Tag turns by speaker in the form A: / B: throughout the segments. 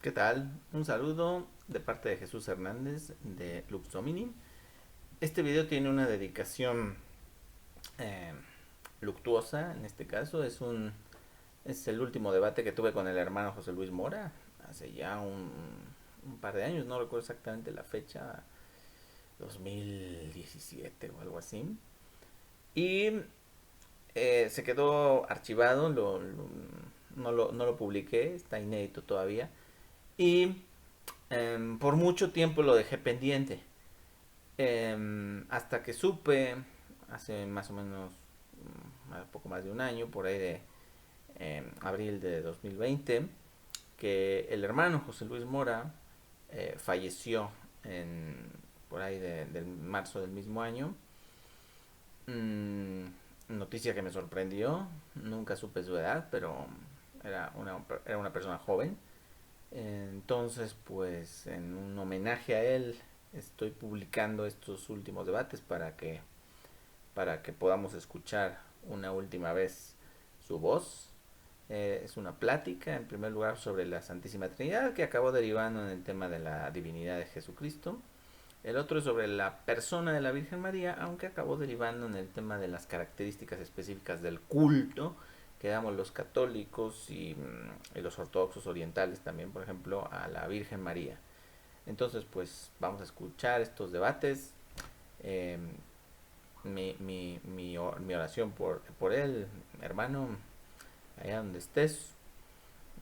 A: ¿Qué tal? Un saludo de parte de Jesús Hernández de Lux Domini. Este video tiene una dedicación eh, luctuosa, en este caso. Es el último debate que tuve con el hermano José Luis Mora hace ya un par de años, no recuerdo exactamente la fecha, 2017 o algo así. Y se quedó archivado, no lo publiqué, está inédito todavía. Y por mucho tiempo lo dejé pendiente. Hasta que supe, hace más o menos poco más de un año, por ahí de abril de 2020, que el hermano José Luis Mora falleció por ahí del marzo del mismo año. Mm, Noticia que me sorprendió, nunca supe su edad, pero era una persona joven. Entonces, pues en un homenaje a él, estoy publicando estos últimos debates para que podamos escuchar una última vez su voz. Es una plática, en primer lugar, sobre la Santísima Trinidad, que acabó derivando en el tema de la divinidad de Jesucristo. El otro es sobre la persona de la Virgen María, aunque acabó derivando en el tema de las características específicas del culto que damos los católicos y los ortodoxos orientales también, por ejemplo, a la Virgen María. Entonces, pues vamos a escuchar estos debates. Eh, mi oración por él, hermano, allá donde estés.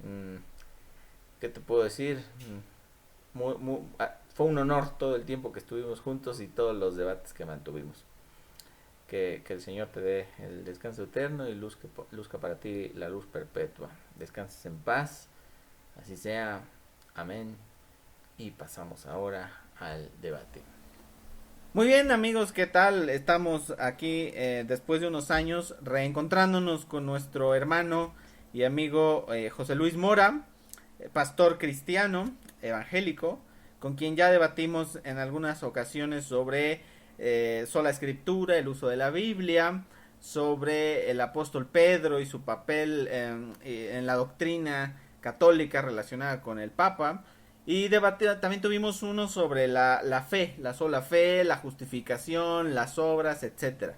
A: Mm, ¿Qué te puedo decir? Fue un honor todo el tiempo que estuvimos juntos y todos los debates que mantuvimos. Que el Señor te dé el descanso eterno y luzca para ti la luz perpetua. Descanses en paz, así sea. Amén. Y pasamos ahora al debate. Muy bien, amigos, ¿qué tal? Estamos aquí después de unos años reencontrándonos con nuestro hermano y amigo José Luis Mora, pastor cristiano, evangélico, con quien ya debatimos en algunas ocasiones sobre sola escritura, el uso de la Biblia, sobre el apóstol Pedro y su papel en la doctrina católica relacionada con el Papa. Y también tuvimos uno sobre la fe, la sola fe, la justificación, las obras, etcétera.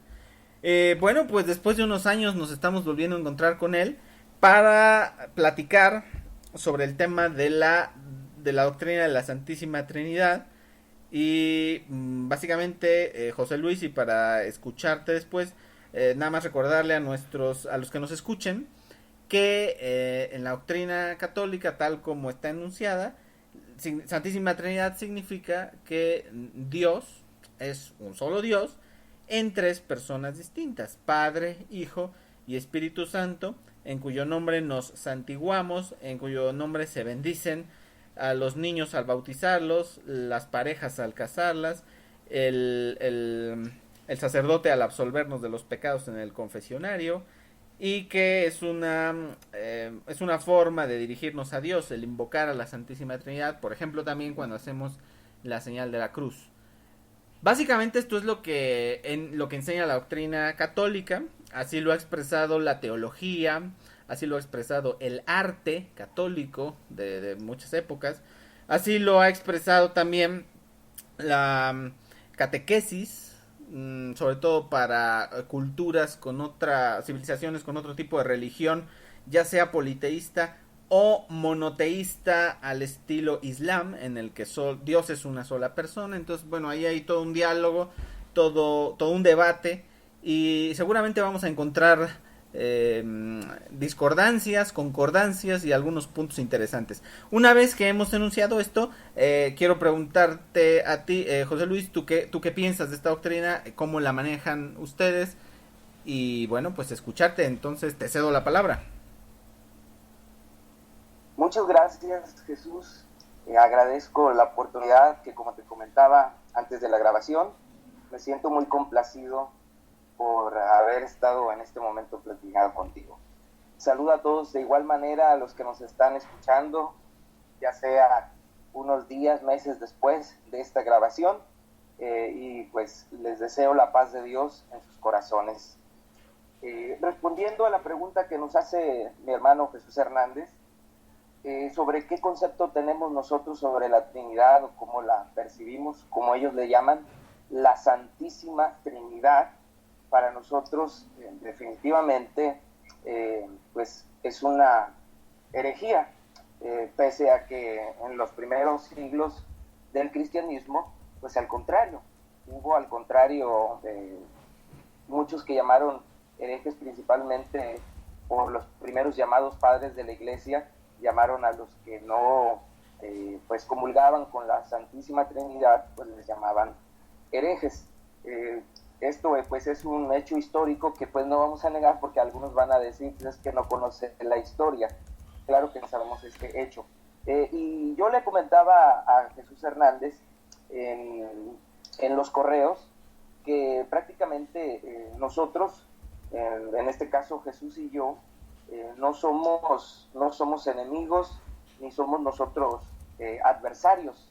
A: Bueno, pues después de unos años nos estamos volviendo a encontrar con él para platicar sobre el tema de la doctrina de la Santísima Trinidad. Y básicamente, José Luis, y para escucharte después, nada más recordarle a los que nos escuchen, que en la doctrina católica, tal como está enunciada, Santísima Trinidad significa que Dios es un solo Dios en tres personas distintas: Padre, Hijo y Espíritu Santo, en cuyo nombre nos santiguamos, en cuyo nombre se bendicen a los niños al bautizarlos, las parejas al casarlas, el, el, el sacerdote al absolvernos de los pecados en el confesionario, y que es una forma de dirigirnos a Dios, el invocar a la Santísima Trinidad, por ejemplo, también cuando hacemos la señal de la cruz. Básicamente esto es lo que enseña la doctrina católica, así lo ha expresado la teología, así lo ha expresado el arte católico de muchas épocas, así lo ha expresado también la catequesis, sobre todo para culturas con civilizaciones con otro tipo de religión, ya sea politeísta o monoteísta al estilo islam, en el que Dios es una sola persona. Entonces, bueno, ahí hay todo un diálogo, todo un debate, y seguramente vamos a encontrar eh, discordancias, concordancias y algunos puntos interesantes. Una vez que hemos enunciado esto, quiero preguntarte a ti, José Luis, tú qué piensas de esta doctrina, cómo la manejan ustedes, y bueno, pues escucharte. Entonces te cedo la palabra.
B: Muchas gracias, Jesús. Agradezco la oportunidad que, como te comentaba antes de la grabación, me siento muy complacido por haber estado en este momento platicando contigo. Saludo a todos de igual manera a los que nos están escuchando, ya sea unos días, meses después de esta grabación, y pues les deseo la paz de Dios en sus corazones. Respondiendo a la pregunta que nos hace mi hermano Jesús Hernández, sobre qué concepto tenemos nosotros sobre la Trinidad o cómo la percibimos, como ellos le llaman, la Santísima Trinidad. Para nosotros definitivamente pues es una herejía, pese a que en los primeros siglos del cristianismo, pues al contrario, hubo al contrario muchos que llamaron herejes, principalmente por los primeros llamados padres de la iglesia, llamaron a los que no pues comulgaban con la Santísima Trinidad, pues les llamaban herejes. Esto pues es un hecho histórico que pues no vamos a negar, porque algunos van a decir pues, es que no conocen la historia. Claro que no sabemos este hecho. Y yo le comentaba a Jesús Hernández en los correos que prácticamente nosotros, en este caso Jesús y yo, no somos enemigos, ni somos nosotros adversarios,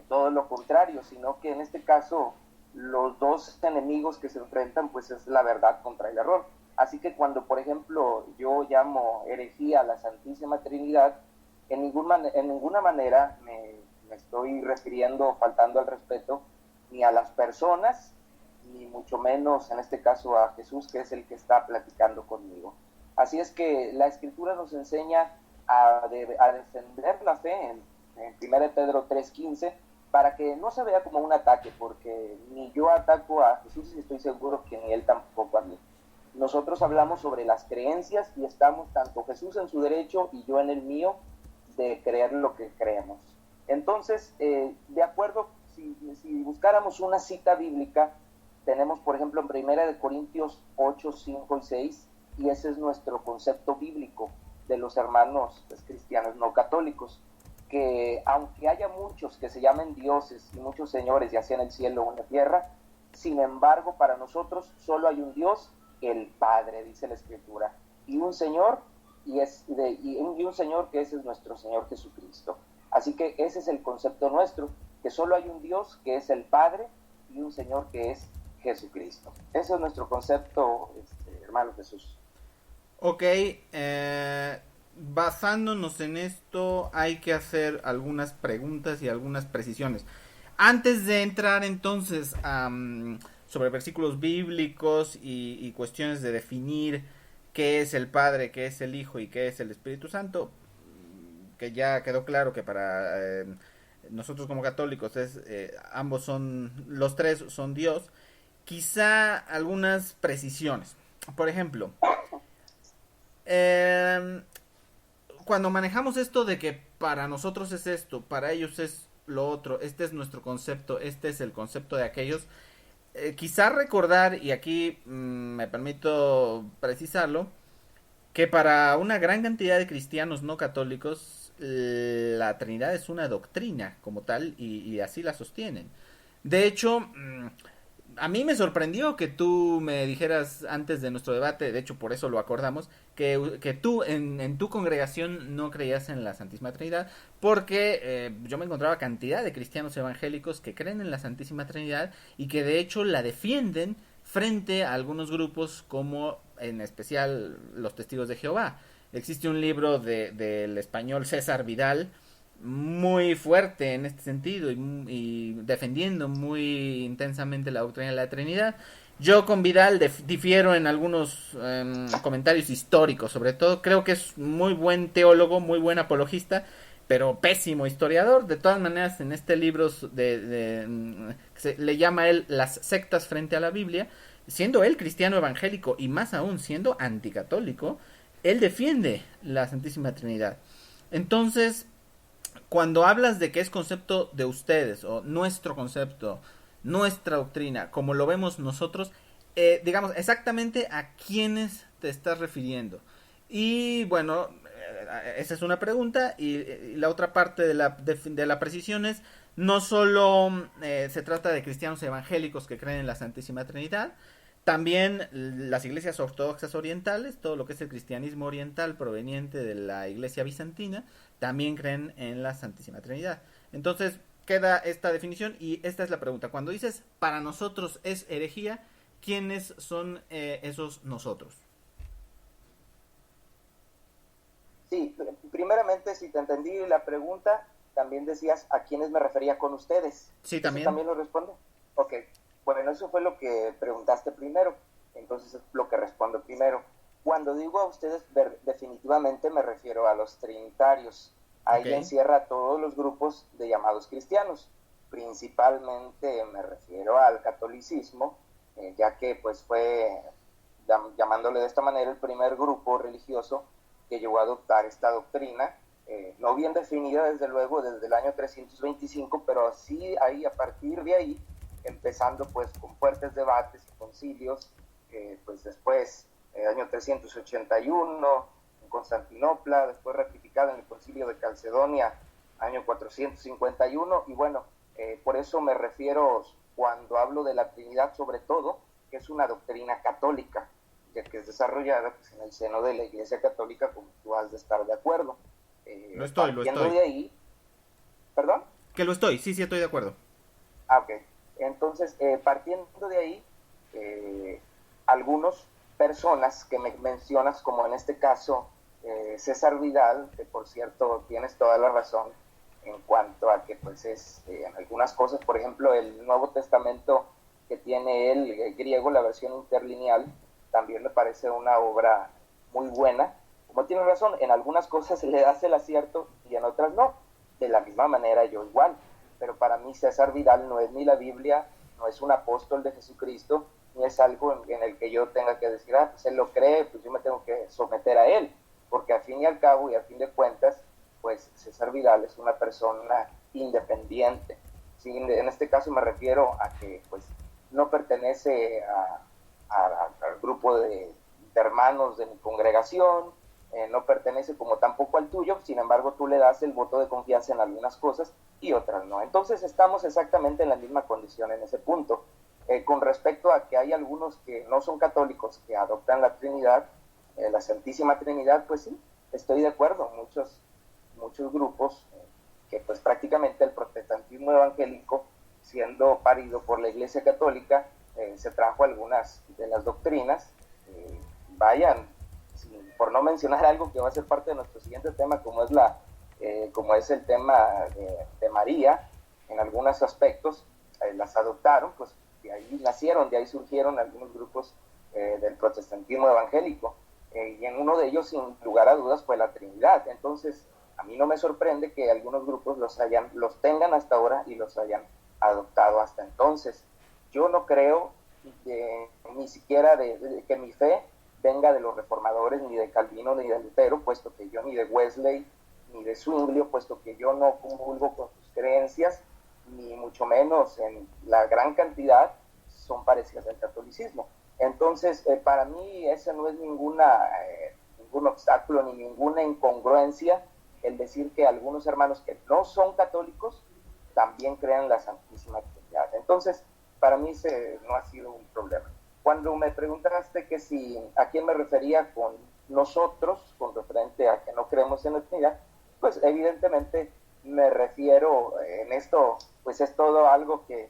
B: todo lo contrario, sino que en este caso los dos enemigos que se enfrentan pues es la verdad contra el error. Así que cuando, por ejemplo, yo llamo herejía a la Santísima Trinidad, en ninguna manera me estoy refiriendo, faltando al respeto, ni a las personas, ni mucho menos, en este caso, a Jesús, que es el que está platicando conmigo. Así es que la Escritura nos enseña a defender la fe en 1 Pedro 3:15, para que no se vea como un ataque, porque ni yo ataco a Jesús y estoy seguro que ni él tampoco a mí. Nosotros hablamos sobre las creencias y estamos tanto Jesús en su derecho y yo en el mío de creer lo que creemos. Entonces, de acuerdo, si buscáramos una cita bíblica, tenemos por ejemplo en 1 Corintios 8, 5 y 6, y ese es nuestro concepto bíblico de los hermanos pues, cristianos no católicos, que aunque haya muchos que se llamen dioses y muchos señores, ya sea en el cielo o en la tierra, sin embargo para nosotros solo hay un Dios, el Padre, dice la Escritura, y un Señor, y un Señor que ese es nuestro Señor Jesucristo. Así que ese es el concepto nuestro, que solo hay un Dios que es el Padre y un Señor que es Jesucristo. Ese es nuestro concepto, hermano Jesús.
A: Ok, basándonos en esto hay que hacer algunas preguntas y algunas precisiones. Antes de entrar entonces sobre versículos bíblicos y cuestiones de definir qué es el Padre, qué es el Hijo y qué es el Espíritu Santo, que ya quedó claro que para nosotros como católicos ambos los tres son Dios, quizá algunas precisiones. Por ejemplo, cuando manejamos esto de que para nosotros es esto, para ellos es lo otro, este es nuestro concepto, este es el concepto de aquellos, quizá recordar, y aquí me permito precisarlo, que para una gran cantidad de cristianos no católicos la Trinidad es una doctrina como tal y así la sostienen. De hecho, a mí me sorprendió que tú me dijeras antes de nuestro debate, de hecho por eso lo acordamos, que tú en tu congregación no creías en la Santísima Trinidad, porque yo me encontraba cantidad de cristianos evangélicos que creen en la Santísima Trinidad y que de hecho la defienden frente a algunos grupos como en especial los Testigos de Jehová. Existe un libro del español César Vidal muy fuerte en este sentido y defendiendo muy intensamente la doctrina de la Trinidad. Yo con Vidal difiero en algunos comentarios históricos, sobre todo creo que es muy buen teólogo, muy buen apologista, pero pésimo historiador. De todas maneras, en este libro le llama a él Las sectas frente a la Biblia, siendo él cristiano evangélico y más aún siendo anticatólico, él defiende la Santísima Trinidad. Entonces, cuando hablas de que es concepto de ustedes o nuestro concepto, nuestra doctrina, como lo vemos nosotros, digamos exactamente a quiénes te estás refiriendo. Y bueno, esa es una pregunta y la otra parte de la precisión es, no solo se trata de cristianos evangélicos que creen en la Santísima Trinidad, también las iglesias ortodoxas orientales, todo lo que es el cristianismo oriental proveniente de la iglesia bizantina, también creen en la Santísima Trinidad. Entonces queda esta definición y esta es la pregunta. Cuando dices para nosotros es herejía, ¿quiénes son esos nosotros?
B: Sí, primeramente, si te entendí la pregunta, también decías a quiénes me refería con ustedes.
A: Sí, también.
B: ¿Eso también lo respondo? Ok, bueno, eso fue lo que preguntaste primero, entonces es lo que respondo primero. Cuando digo a ustedes, definitivamente me refiero a los trinitarios. Ahí
A: Okay.
B: encierra a todos los grupos de llamados cristianos. Principalmente me refiero al catolicismo, ya que pues fue, llamándole de esta manera, el primer grupo religioso que llegó a adoptar esta doctrina, no bien definida desde luego desde el año 325, pero sí ahí, a partir de ahí, empezando pues con fuertes debates y concilios, pues después, año 381, en Constantinopla, después ratificada en el concilio de Calcedonia, año 451, y bueno, por eso me refiero, cuando hablo de la Trinidad, sobre todo, que es una doctrina católica, ya que es desarrollada pues, en el seno de la Iglesia Católica, como tú has de estar de acuerdo.
A: Lo estoy.
B: De ahí, ¿perdón?
A: Que lo estoy, sí, estoy de acuerdo.
B: Ok. Entonces, partiendo de ahí, algunas personas que me mencionas, como en este caso César Vidal, que por cierto tienes toda la razón en cuanto a que pues es en algunas cosas, por ejemplo, el Nuevo Testamento que tiene el griego, la versión interlineal, también me parece una obra muy buena. Como tienes razón, en algunas cosas se le das el acierto y en otras no. De la misma manera yo igual. Pero para mí César Vidal no es ni la Biblia, no es un apóstol de Jesucristo, ni es algo en el que yo tenga que decir, pues él lo cree, pues yo me tengo que someter a él. Porque al fin y al cabo, y a fin de cuentas, pues César Vidal es una persona independiente. Sí, en este caso me refiero a que pues no pertenece al grupo de hermanos de mi congregación, no pertenece como tampoco al tuyo, sin embargo tú le das el voto de confianza en algunas cosas y otras no. Entonces estamos exactamente en la misma condición en ese punto. Con respecto a que hay algunos que no son católicos que adoptan la Trinidad, la Santísima Trinidad, pues sí, estoy de acuerdo. Muchos grupos que pues prácticamente el protestantismo evangélico, siendo parido por la Iglesia Católica, se trajo algunas de las doctrinas, vayan, por no mencionar algo que va a ser parte de nuestro siguiente tema, como es el tema de María, en algunos aspectos las adoptaron, pues de ahí nacieron, de ahí surgieron algunos grupos del protestantismo evangélico, y en uno de ellos, sin lugar a dudas, fue la Trinidad. Entonces, a mí no me sorprende que algunos grupos los tengan hasta ahora y los hayan adoptado hasta entonces. Yo no creo ni siquiera que mi fe venga de los reformadores, ni de Calvino, ni de Lutero, puesto que yo, ni de Wesley, ni de Zwinglio, puesto que yo no comulgo con sus creencias, ni mucho menos en la gran cantidad son parecidas al catolicismo. Entonces, para mí ese no es ningún obstáculo ni ninguna incongruencia el decir que algunos hermanos que no son católicos también crean la Santísima Trinidad. Entonces, para mí no ha sido un problema. Cuando me preguntaste que a quién me refería con nosotros, con referente a que no creemos en la Trinidad, pues evidentemente me refiero en esto, pues es todo algo que,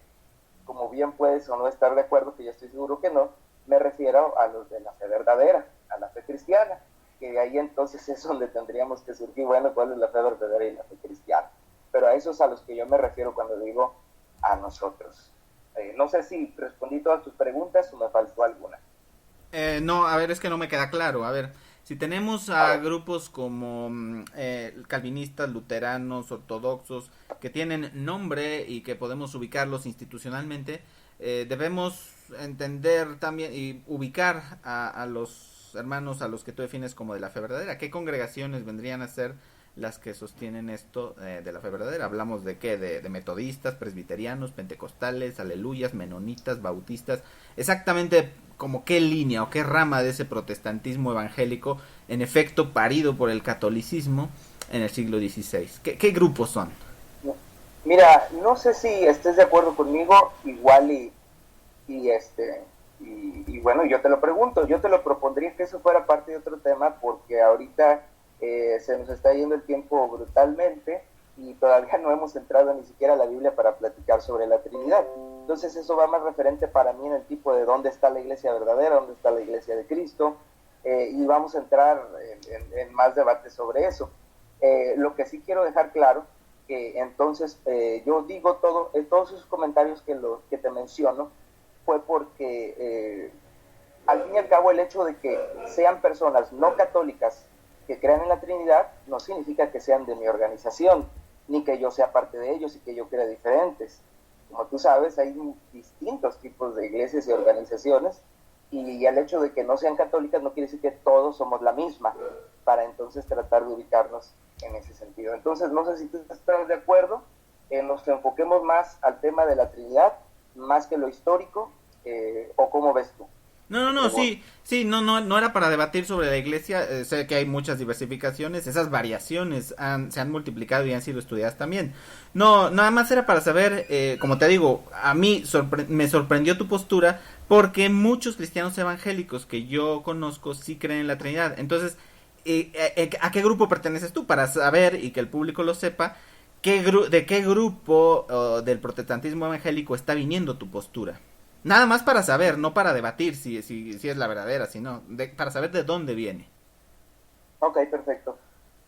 B: como bien puedes o no estar de acuerdo, que yo estoy seguro que no, me refiero a los de la fe verdadera, a la fe cristiana, que de ahí entonces es donde tendríamos que surgir, bueno, cuál es la fe verdadera y la fe cristiana. Pero a esos a los que yo me refiero cuando digo a nosotros. No sé si respondí todas tus preguntas o me faltó alguna.
A: No, a ver, es que no me queda claro. A ver, si tenemos a grupos como calvinistas, luteranos, ortodoxos, que tienen nombre y que podemos ubicarlos institucionalmente, debemos entender también y ubicar a los hermanos a los que tú defines como de la fe verdadera. ¿Qué congregaciones vendrían a ser las que sostienen esto de la fe verdadera? Hablamos de qué, de metodistas, presbiterianos, pentecostales, aleluyas, menonitas, bautistas, exactamente como qué línea o qué rama de ese protestantismo evangélico, en efecto parido por el catolicismo en el siglo XVI. ¿Qué grupos son?
B: Mira, no sé si estés de acuerdo conmigo, igual y bueno, yo te lo pregunto, yo te lo propondría que eso fuera parte de otro tema, porque ahorita se nos está yendo el tiempo brutalmente y todavía no hemos entrado ni siquiera a la Biblia para platicar sobre la Trinidad. Entonces eso va más referente para mí en el tipo de dónde está la iglesia verdadera, dónde está la iglesia de Cristo, y vamos a entrar en más debate sobre eso. Lo que sí quiero dejar claro, que entonces yo digo todos esos comentarios que te menciono, fue porque al fin y al cabo el hecho de que sean personas no católicas que crean en la Trinidad no significa que sean de mi organización, ni que yo sea parte de ellos y que yo crea diferentes. Como tú sabes, hay distintos tipos de iglesias y organizaciones, y el hecho de que no sean católicas no quiere decir que todos somos la misma, para entonces tratar de ubicarnos en ese sentido. Entonces, no sé si tú estás de acuerdo, nos enfoquemos más al tema de la Trinidad, más que lo histórico, o cómo ves tú.
A: No, sí, no era para debatir sobre la iglesia, sé que hay muchas diversificaciones, esas variaciones se han multiplicado y han sido estudiadas también. No, nada más era para saber, como te digo, a mí me sorprendió tu postura, porque muchos cristianos evangélicos que yo conozco sí creen en la Trinidad. Entonces, ¿a qué grupo perteneces tú? Para saber y que el público lo sepa, ¿de qué grupo del protestantismo evangélico está viniendo tu postura? Nada más para saber, no para debatir si es la verdadera, sino para saber de dónde viene.
B: Ok, perfecto.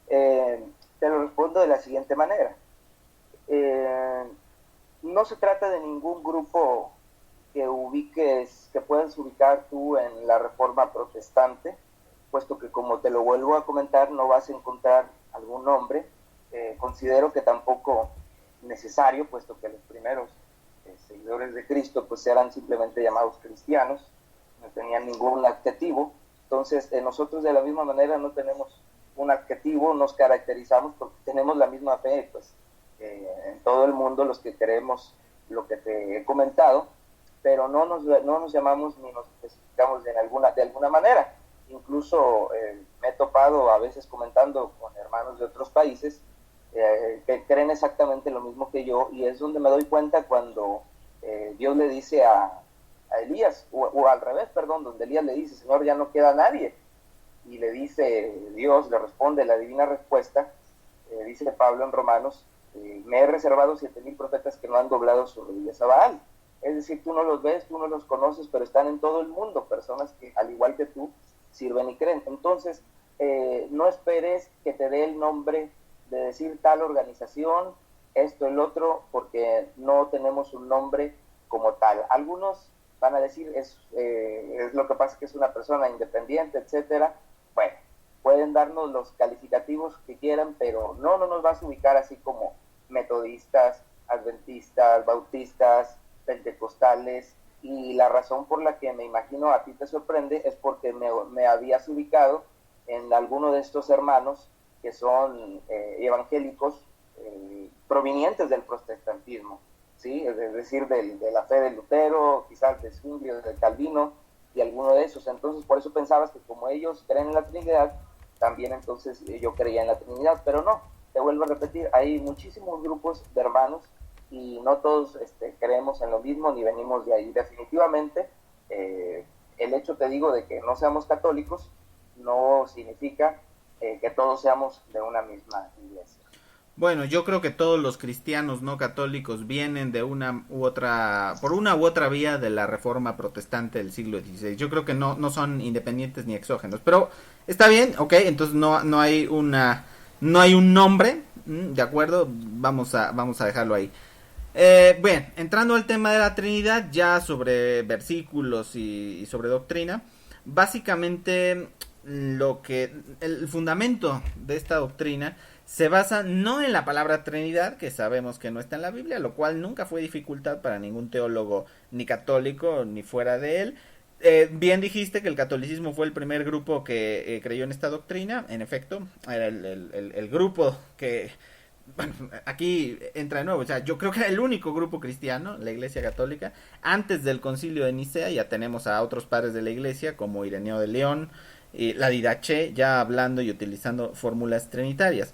B: Te lo respondo de la siguiente manera. No se trata de ningún grupo que puedas ubicar tú en la Reforma Protestante, puesto que, como te lo vuelvo a comentar, no vas a encontrar algún nombre. Considero que tampoco necesario, puesto que los primeros seguidores de Cristo pues eran simplemente llamados cristianos, no tenían ningún adjetivo. Entonces nosotros de la misma manera no tenemos un adjetivo, nos caracterizamos porque tenemos la misma fe, pues en todo el mundo los que creemos lo que te he comentado, pero no nos llamamos ni nos especificamos de alguna manera. Incluso me he topado a veces comentando con hermanos de otros países que creen exactamente lo mismo que yo, y es donde me doy cuenta cuando Dios le dice a Elías, o al revés, perdón, donde Elías le dice, Señor, ya no queda nadie, y le dice Dios, le responde la divina respuesta, dice Pablo en Romanos, me he reservado 7,000 profetas que no han doblado sus rodillas a Baal. Es decir, tú no los ves, tú no los conoces, pero están en todo el mundo, personas que al igual que tú sirven y creen. Entonces, no esperes que te dé el nombre de decir tal organización, esto, el otro, porque no tenemos un nombre como tal. Algunos van a decir, es lo que pasa que es una persona independiente, etcétera. Bueno, pueden darnos los calificativos que quieran, pero no nos vas a ubicar así como metodistas, adventistas, bautistas, pentecostales, y la razón por la que me imagino a ti te sorprende es porque me habías ubicado en alguno de estos hermanos que son evangélicos provenientes del protestantismo, ¿sí? Es decir, de la fe de Lutero, quizás de Zwinglio, de Calvino y alguno de esos. Entonces, por eso pensabas que como ellos creen en la Trinidad, también entonces yo creía en la Trinidad, pero no, te vuelvo a repetir, hay muchísimos grupos de hermanos y no todos creemos en lo mismo ni venimos de ahí. Definitivamente, el hecho, te digo, de que no seamos católicos no significa que todos seamos de una misma iglesia.
A: Bueno, yo creo que todos los cristianos no católicos vienen de por una u otra vía de la reforma protestante del siglo XVI. Yo creo que no son independientes ni exógenos, pero está bien, ok, entonces no hay un nombre, de acuerdo, vamos a dejarlo ahí. Bien, entrando al tema de la Trinidad, ya sobre versículos y sobre doctrina, básicamente el fundamento de esta doctrina se basa no en la palabra Trinidad, que sabemos que no está en la Biblia, lo cual nunca fue dificultad para ningún teólogo, ni católico, ni fuera de él. Bien dijiste que el catolicismo fue el primer grupo que creyó en esta doctrina. En efecto, era el grupo que... Bueno, aquí entra de nuevo, o sea, yo creo que era el único grupo cristiano, la Iglesia Católica. Antes del Concilio de Nicea ya tenemos a otros padres de la Iglesia, como Ireneo de León, y la Didache, ya hablando y utilizando fórmulas trinitarias.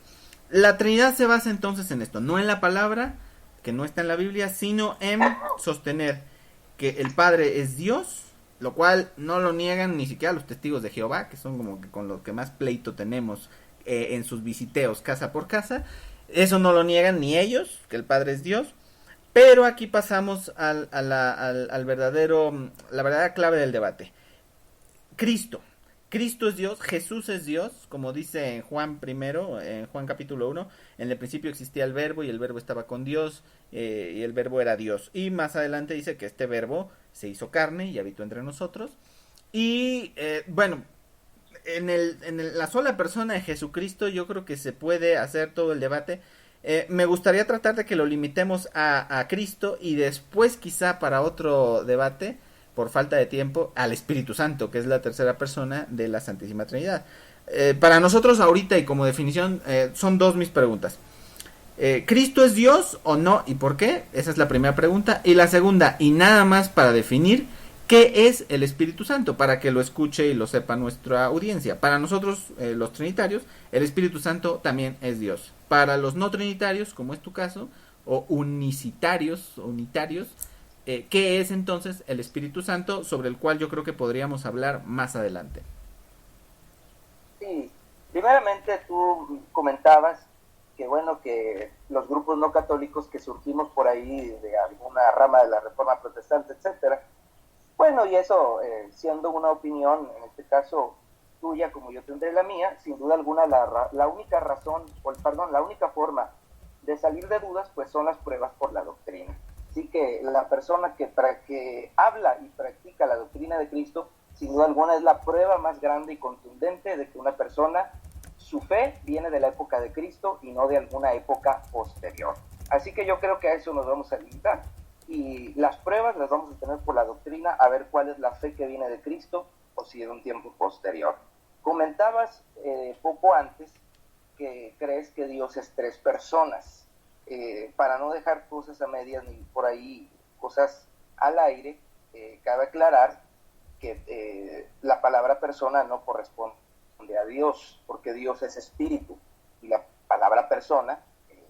A: La Trinidad se basa entonces en esto, no en la palabra, que no está en la Biblia, sino en sostener que el Padre es Dios, lo cual no lo niegan ni siquiera los testigos de Jehová, que son como que con los que más pleito tenemos en sus visiteos casa por casa. Eso no lo niegan ni ellos, que el Padre es Dios. Pero aquí pasamos la verdadera clave del debate. Cristo. Cristo es Dios, Jesús es Dios, como dice en Juan primero, en Juan capítulo 1, en el principio existía el verbo y el verbo estaba con Dios y el verbo era Dios. Y más adelante dice que este verbo se hizo carne y habitó entre nosotros. Y bueno, la sola persona de Jesucristo yo creo que se puede hacer todo el debate. Me gustaría tratar de que lo limitemos a Cristo y después quizá para otro debate por falta de tiempo, al Espíritu Santo, que es la tercera persona de la Santísima Trinidad. Para nosotros ahorita y como definición, son dos mis preguntas. ¿Cristo es Dios o no? ¿Y por qué? Esa es la primera pregunta. Y la segunda, y nada más para definir, ¿qué es el Espíritu Santo? Para que lo escuche y lo sepa nuestra audiencia. Para nosotros, los trinitarios, el Espíritu Santo también es Dios. Para los no trinitarios, como es tu caso, o unitarios, ¿qué es entonces el Espíritu Santo? Sobre el cual yo creo que podríamos hablar más adelante.
B: Sí, primeramente tú comentabas que bueno, que los grupos no católicos que surgimos por ahí de alguna rama de la Reforma Protestante, etcétera. Bueno, y eso, siendo una opinión, en este caso tuya, como yo tendré la mía, sin duda alguna la única razón, perdón, la única forma de salir de dudas, pues son las pruebas por la doctrina. Así que la persona que habla y practica la doctrina de Cristo, sin duda alguna es la prueba más grande y contundente de que una persona, su fe viene de la época de Cristo y no de alguna época posterior. Así que yo creo que a eso nos vamos a limitar. Y las pruebas las vamos a tener por la doctrina, a ver cuál es la fe que viene de Cristo o si de un tiempo posterior. Comentabas poco antes que crees que Dios es tres personas. Para no dejar cosas a medias ni por ahí cosas al aire, cabe aclarar que la palabra persona no corresponde a Dios, porque Dios es espíritu, y la palabra persona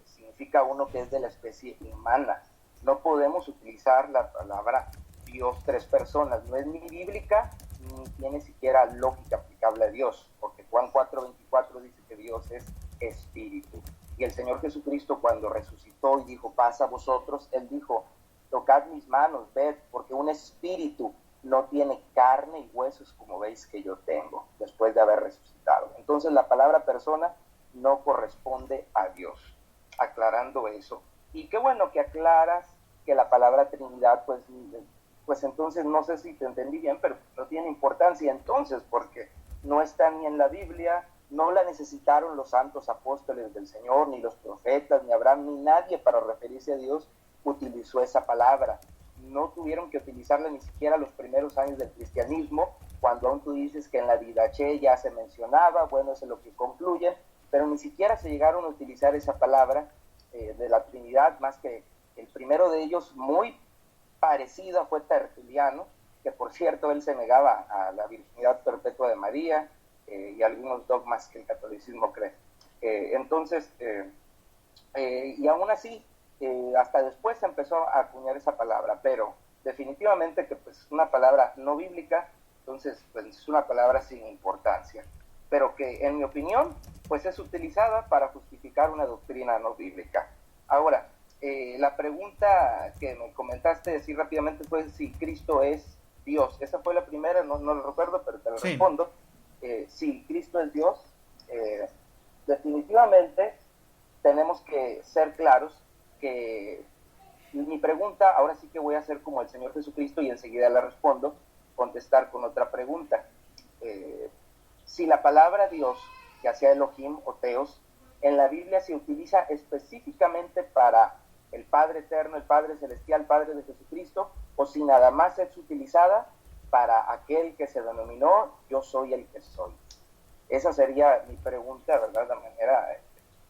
B: significa uno que es de la especie humana. No podemos utilizar la palabra Dios tres personas, no es ni bíblica ni tiene siquiera lógica aplicable a Dios, porque Juan 4:24 dice que Dios es espíritu. Y el Señor Jesucristo, cuando resucitó y dijo, paz a vosotros, Él dijo, tocad mis manos, ved, porque un espíritu no tiene carne y huesos como veis que yo tengo, después de haber resucitado. Entonces la palabra persona no corresponde a Dios, aclarando eso. Y qué bueno que aclaras que la palabra Trinidad, pues entonces no sé si te entendí bien, pero no tiene importancia entonces, porque no está ni en la Biblia, no la necesitaron los santos apóstoles del Señor, ni los profetas, ni Abraham, ni nadie para referirse a Dios utilizó esa palabra. No tuvieron que utilizarla ni siquiera los primeros años del cristianismo, cuando aún tú dices que en la Didache ya se mencionaba, bueno, eso es lo que concluyen, pero ni siquiera se llegaron a utilizar esa palabra de la Trinidad, más que el primero de ellos, muy parecido, fue Tertuliano, que por cierto él se negaba a la virginidad perpetua de María, y algunos dogmas que el catolicismo cree. Entonces, y aún así, hasta después se empezó a acuñar esa palabra, pero definitivamente que pues una palabra no bíblica, entonces pues es una palabra sin importancia, pero que en mi opinión pues es utilizada para justificar una doctrina no bíblica. Ahora, la pregunta que me comentaste decir rápidamente fue si Cristo es Dios. Esa fue la primera, no lo recuerdo, pero te lo respondo. Si Cristo es Dios, definitivamente tenemos que ser claros que mi pregunta, ahora sí que voy a hacer como el Señor Jesucristo y enseguida la respondo, contestar con otra pregunta. Si la palabra Dios, ya sea Elohim o Teos, en la Biblia se utiliza específicamente para el Padre Eterno, el Padre Celestial, Padre de Jesucristo, o si nada más es utilizada para aquel que se denominó yo soy el que soy. Esa sería mi pregunta, ¿verdad? La manera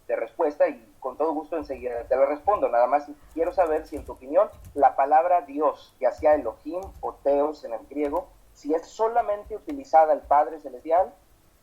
B: de respuesta, y con todo gusto enseguida te lo respondo. Nada más quiero saber si en tu opinión la palabra Dios, ya sea Elohim o Teos en el griego, si es solamente utilizada al Padre Celestial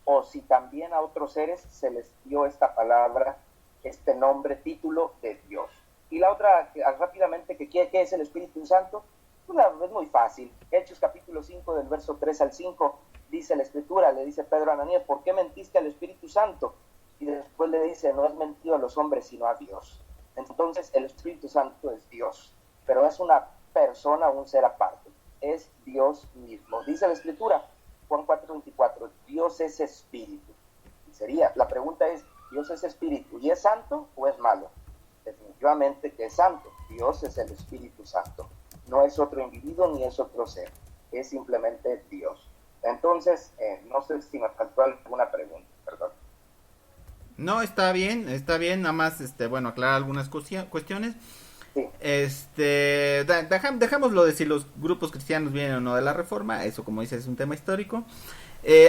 B: o si también a otros seres se les dio esta palabra, este nombre, título de Dios. Y la otra, rápidamente, ¿qué es el Espíritu Santo? Pues es muy fácil. Hechos capítulo 5 del verso 3 al 5 dice la Escritura, le dice Pedro a Ananías, ¿por qué mentiste al Espíritu Santo? Y después le dice, no has mentido a los hombres sino a Dios. Entonces el Espíritu Santo es Dios, pero es una persona, un ser aparte, es Dios mismo. Dice la Escritura, Juan 4:24, Dios es espíritu. La pregunta es, ¿Dios es espíritu y es santo o es malo? Definitivamente que es santo. Dios es el Espíritu Santo. No es otro individuo ni es otro ser. Es simplemente Dios. Entonces, no sé si me faltó alguna pregunta, perdón.
A: No, está bien, nada más, bueno, aclarar algunas cuestiones.
B: Sí.
A: Dejámoslo de si los grupos cristianos vienen o no de la Reforma, eso como dices es un tema histórico.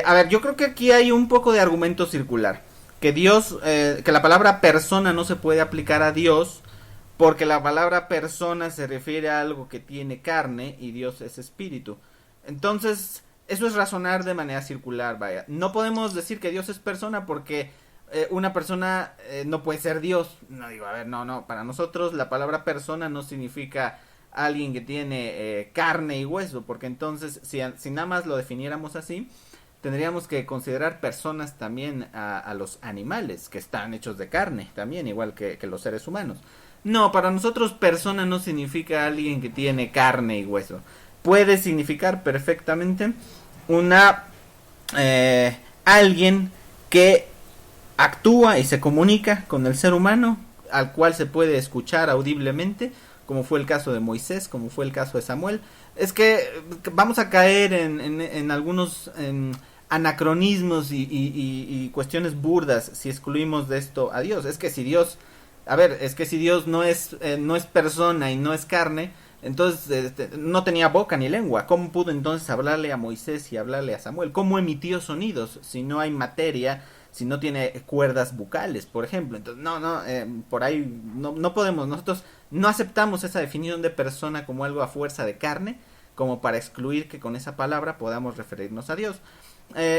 A: A ver, yo creo que aquí hay un poco de argumento circular, que Dios, que la palabra persona no se puede aplicar a Dios, porque la palabra persona se refiere a algo que tiene carne y Dios es espíritu. Entonces, eso es razonar de manera circular, vaya. No podemos decir que Dios es persona porque una persona no puede ser Dios. No digo, a ver, no. Para nosotros la palabra persona no significa alguien que tiene carne y hueso, porque entonces si nada más lo definiéramos así, tendríamos que considerar personas también a los animales, que están hechos de carne también, igual que los seres humanos. No, para nosotros persona no significa alguien que tiene carne y hueso. Puede significar perfectamente alguien que actúa y se comunica con el ser humano, al cual se puede escuchar audiblemente, como fue el caso de Moisés, como fue el caso de Samuel. Es que vamos a caer en algunos anacronismos y cuestiones burdas si excluimos de esto a Dios. Es que si Dios no es persona y no es carne, entonces no tenía boca ni lengua. ¿Cómo pudo entonces hablarle a Moisés y hablarle a Samuel? ¿Cómo emitió sonidos si no hay materia, si no tiene cuerdas bucales, por ejemplo? Entonces por ahí no podemos, nosotros no aceptamos esa definición de persona como algo a fuerza de carne, como para excluir que con esa palabra podamos referirnos a Dios.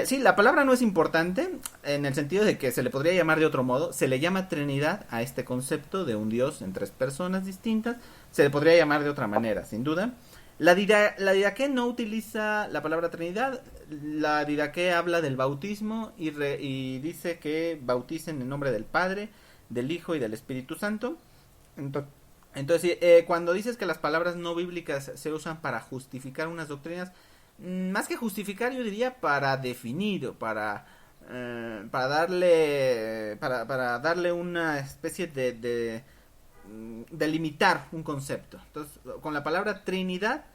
A: Sí, la palabra no es importante en el sentido de que se le podría llamar de otro modo. Se le llama Trinidad a este concepto de un Dios en tres personas distintas. Se le podría llamar de otra manera, sin duda. La Didaqué no utiliza la palabra Trinidad. La Didaqué habla del bautismo y dice que bauticen en nombre del Padre, del Hijo y del Espíritu Santo. Entonces, cuando dices que las palabras no bíblicas se usan para justificar unas doctrinas, más que justificar, yo diría para definir, para darle una especie de delimitar un concepto. Entonces, con la palabra Trinidad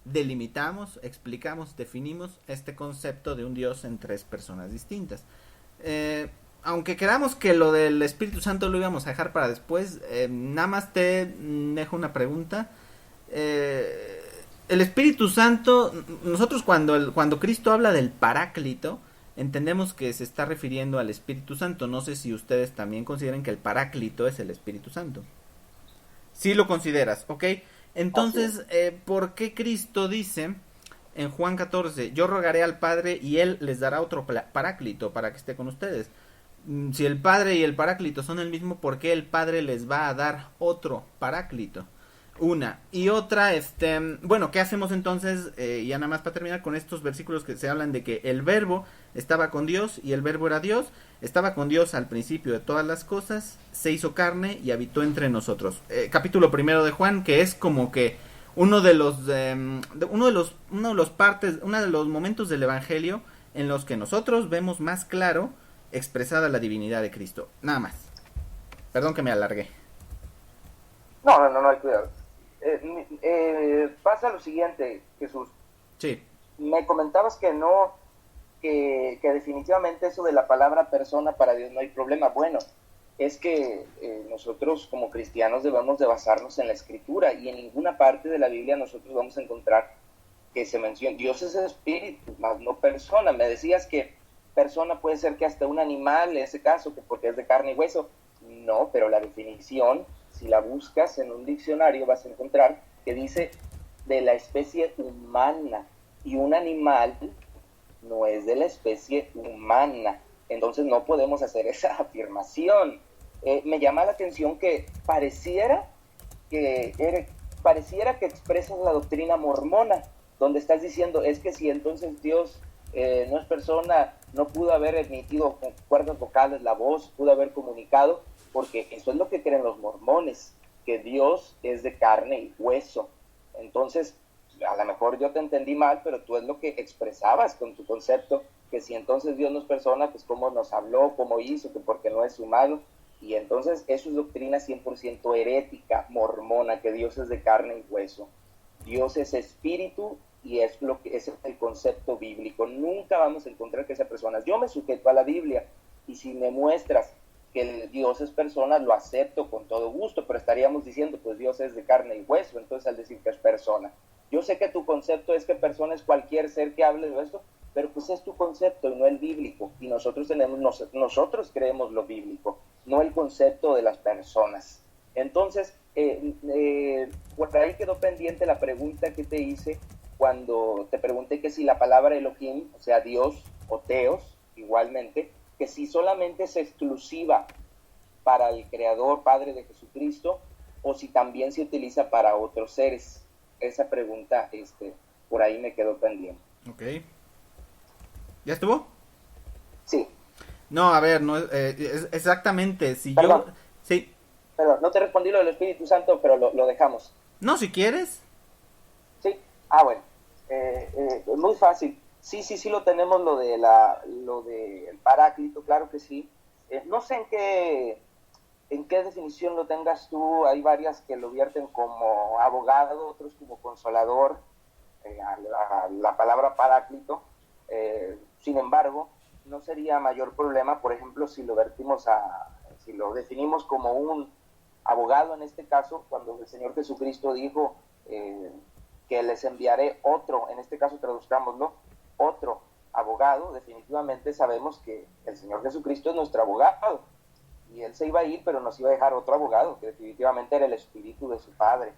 A: delimitamos, explicamos, definimos este concepto de un Dios en tres personas distintas. Aunque queramos que lo del Espíritu Santo lo íbamos a dejar para después, nada más te dejo una pregunta. El Espíritu Santo, nosotros cuando Cristo habla del Paráclito, entendemos que se está refiriendo al Espíritu Santo. No sé si ustedes también consideran que el Paráclito es el Espíritu Santo. Sí lo consideras, ¿ok? Entonces, ¿por qué Cristo dice en Juan 14, yo rogaré al Padre y Él les dará otro Paráclito para que esté con ustedes? Si el Padre y el Paráclito son el mismo, ¿por qué el Padre les va a dar otro Paráclito? Una y otra, bueno, ¿qué hacemos entonces? Ya nada más para terminar con estos versículos que se hablan de que el verbo estaba con Dios y el verbo era Dios, estaba con Dios al principio de todas las cosas, se hizo carne y habitó entre nosotros. Capítulo 1 de Juan, que es como que uno de los momentos del Evangelio en los que nosotros vemos más claro expresada la divinidad de Cristo. Nada más. Perdón que me alargué.
B: No hay cuidado. Pasa lo siguiente, Jesús.
A: Sí.
B: Me comentabas que definitivamente eso de la palabra persona para Dios no hay problema. Bueno, es que nosotros como cristianos debemos de basarnos en la Escritura, y en ninguna parte de la Biblia nosotros vamos a encontrar que se mencione Dios es espíritu, más no persona. Me decías que persona puede ser que hasta un animal, en ese caso, que porque es de carne y hueso. No, pero la definición, si la buscas en un diccionario, vas a encontrar que dice de la especie humana, y un animal no es de la especie humana. Entonces no podemos hacer esa afirmación. Me llama la atención que pareciera que expresas la doctrina mormona, donde estás diciendo, es que si entonces Dios no es persona, no pudo haber emitido con cuerdas vocales la voz, pudo haber comunicado, porque eso es lo que creen los mormones, que Dios es de carne y hueso. Entonces, a lo mejor yo te entendí mal, pero tú es lo que expresabas con tu concepto, que si entonces Dios no es persona, pues cómo nos habló, cómo hizo, que porque no es humano. Y entonces eso es doctrina 100% herética, mormona, que Dios es de carne y hueso. Dios es espíritu y es lo que es el concepto bíblico. Nunca vamos a encontrar que sea persona. Yo me sujeto a la Biblia y si me muestras que Dios es persona, lo acepto con todo gusto, pero estaríamos diciendo, pues Dios es de carne y hueso, entonces al decir que es persona. Yo sé que tu concepto es que persona es cualquier ser que hable de esto, pero pues es tu concepto y no el bíblico, y nosotros creemos lo bíblico, no el concepto de las personas. Entonces, por ahí quedó pendiente la pregunta que te hice cuando te pregunté que si la palabra Elohim, o sea, Dios o Teos, igualmente, que si solamente es exclusiva para el Creador, Padre de Jesucristo, o si también se utiliza para otros seres. Esa pregunta, por ahí me quedó pendiente.
A: Ok. ¿Ya estuvo?
B: Sí.
A: No, a ver, no es exactamente, si
B: Perdón.
A: yo... Sí.
B: Perdón, no te respondí lo del Espíritu Santo, pero lo dejamos.
A: No, si quieres.
B: Sí. Bueno. Muy fácil. Sí lo tenemos, lo de el Paráclito, claro que sí. No sé en qué definición lo tengas tú. Hay varias que lo vierten como abogado, otros como consolador, la palabra Paráclito. Sin embargo, no sería mayor problema, por ejemplo, si si lo definimos como un abogado en este caso, cuando el Señor Jesucristo dijo que les enviaré otro, en este caso traduzcámoslo, otro abogado. Definitivamente sabemos que el Señor Jesucristo es nuestro abogado, y Él se iba a ir, pero nos iba a dejar otro abogado, que definitivamente era el Espíritu de su Padre.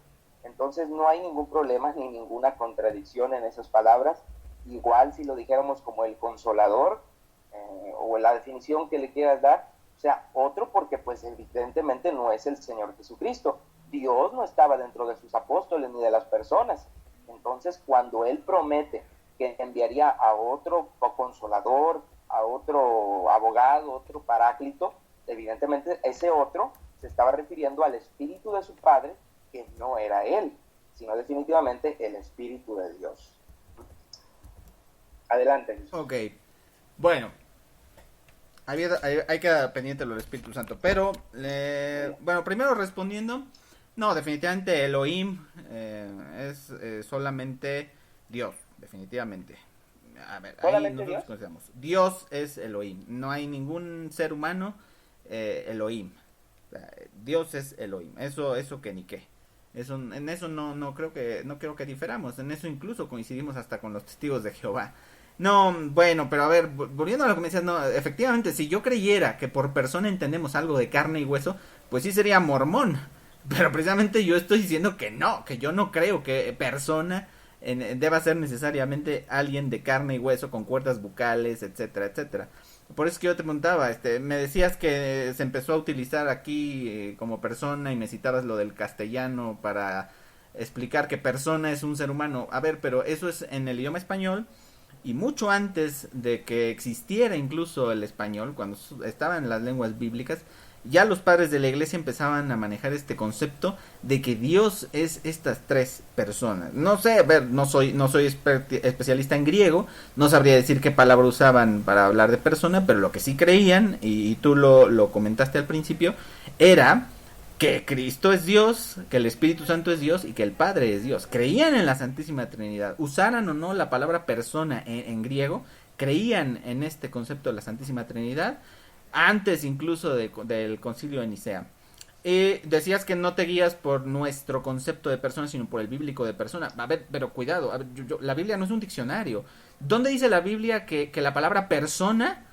B: Entonces no hay ningún problema ni ninguna contradicción en esas palabras. Igual si lo dijéramos como el Consolador, o la definición que le quieras dar, o sea, otro, porque pues evidentemente no es el Señor Jesucristo. Dios no estaba dentro de sus apóstoles ni de las personas. Entonces, cuando Él promete que enviaría a otro consolador, a otro abogado, otro paráclito, evidentemente ese otro se estaba refiriendo al Espíritu de su Padre, que no era Él, sino definitivamente el Espíritu de Dios. Adelante, Jesús.
A: Ok. Bueno. Hay que pendiente lo del Espíritu Santo. Pero, bueno, primero respondiendo. No, definitivamente Elohim es solamente Dios. Definitivamente. A ver, ahí nosotros consideramos. Dios es Elohim. No hay ningún ser humano Elohim. Dios es Elohim. Eso que ni qué. En eso no creo que diferamos. En eso incluso coincidimos hasta con los testigos de Jehová. No, bueno, pero a ver, volviendo a lo que me decías, no, efectivamente, si yo creyera que por persona entendemos algo de carne y hueso, pues sí sería mormón. Pero precisamente yo estoy diciendo que no, que yo no creo que persona deba ser necesariamente alguien de carne y hueso con cuerdas bucales, etcétera, etcétera. Por eso es que yo te preguntaba, me decías que se empezó a utilizar aquí como persona y me citabas lo del castellano para explicar que persona es un ser humano. A ver, pero eso es en el idioma español. Y mucho antes de que existiera incluso el español, cuando estaban las lenguas bíblicas, ya los padres de la iglesia empezaban a manejar este concepto de que Dios es estas tres personas. No sé, a ver, no soy especialista en griego, no sabría decir qué palabra usaban para hablar de persona, pero lo que sí creían, y tú lo comentaste al principio, era que Cristo es Dios, que el Espíritu Santo es Dios y que el Padre es Dios. Creían en la Santísima Trinidad. Usaran o no la palabra persona en griego, creían en este concepto de la Santísima Trinidad antes incluso del Concilio de Nicea. Decías que no te guías por nuestro concepto de persona, sino por el bíblico de persona. A ver, pero cuidado, a ver, la Biblia no es un diccionario. ¿Dónde dice la Biblia que la palabra persona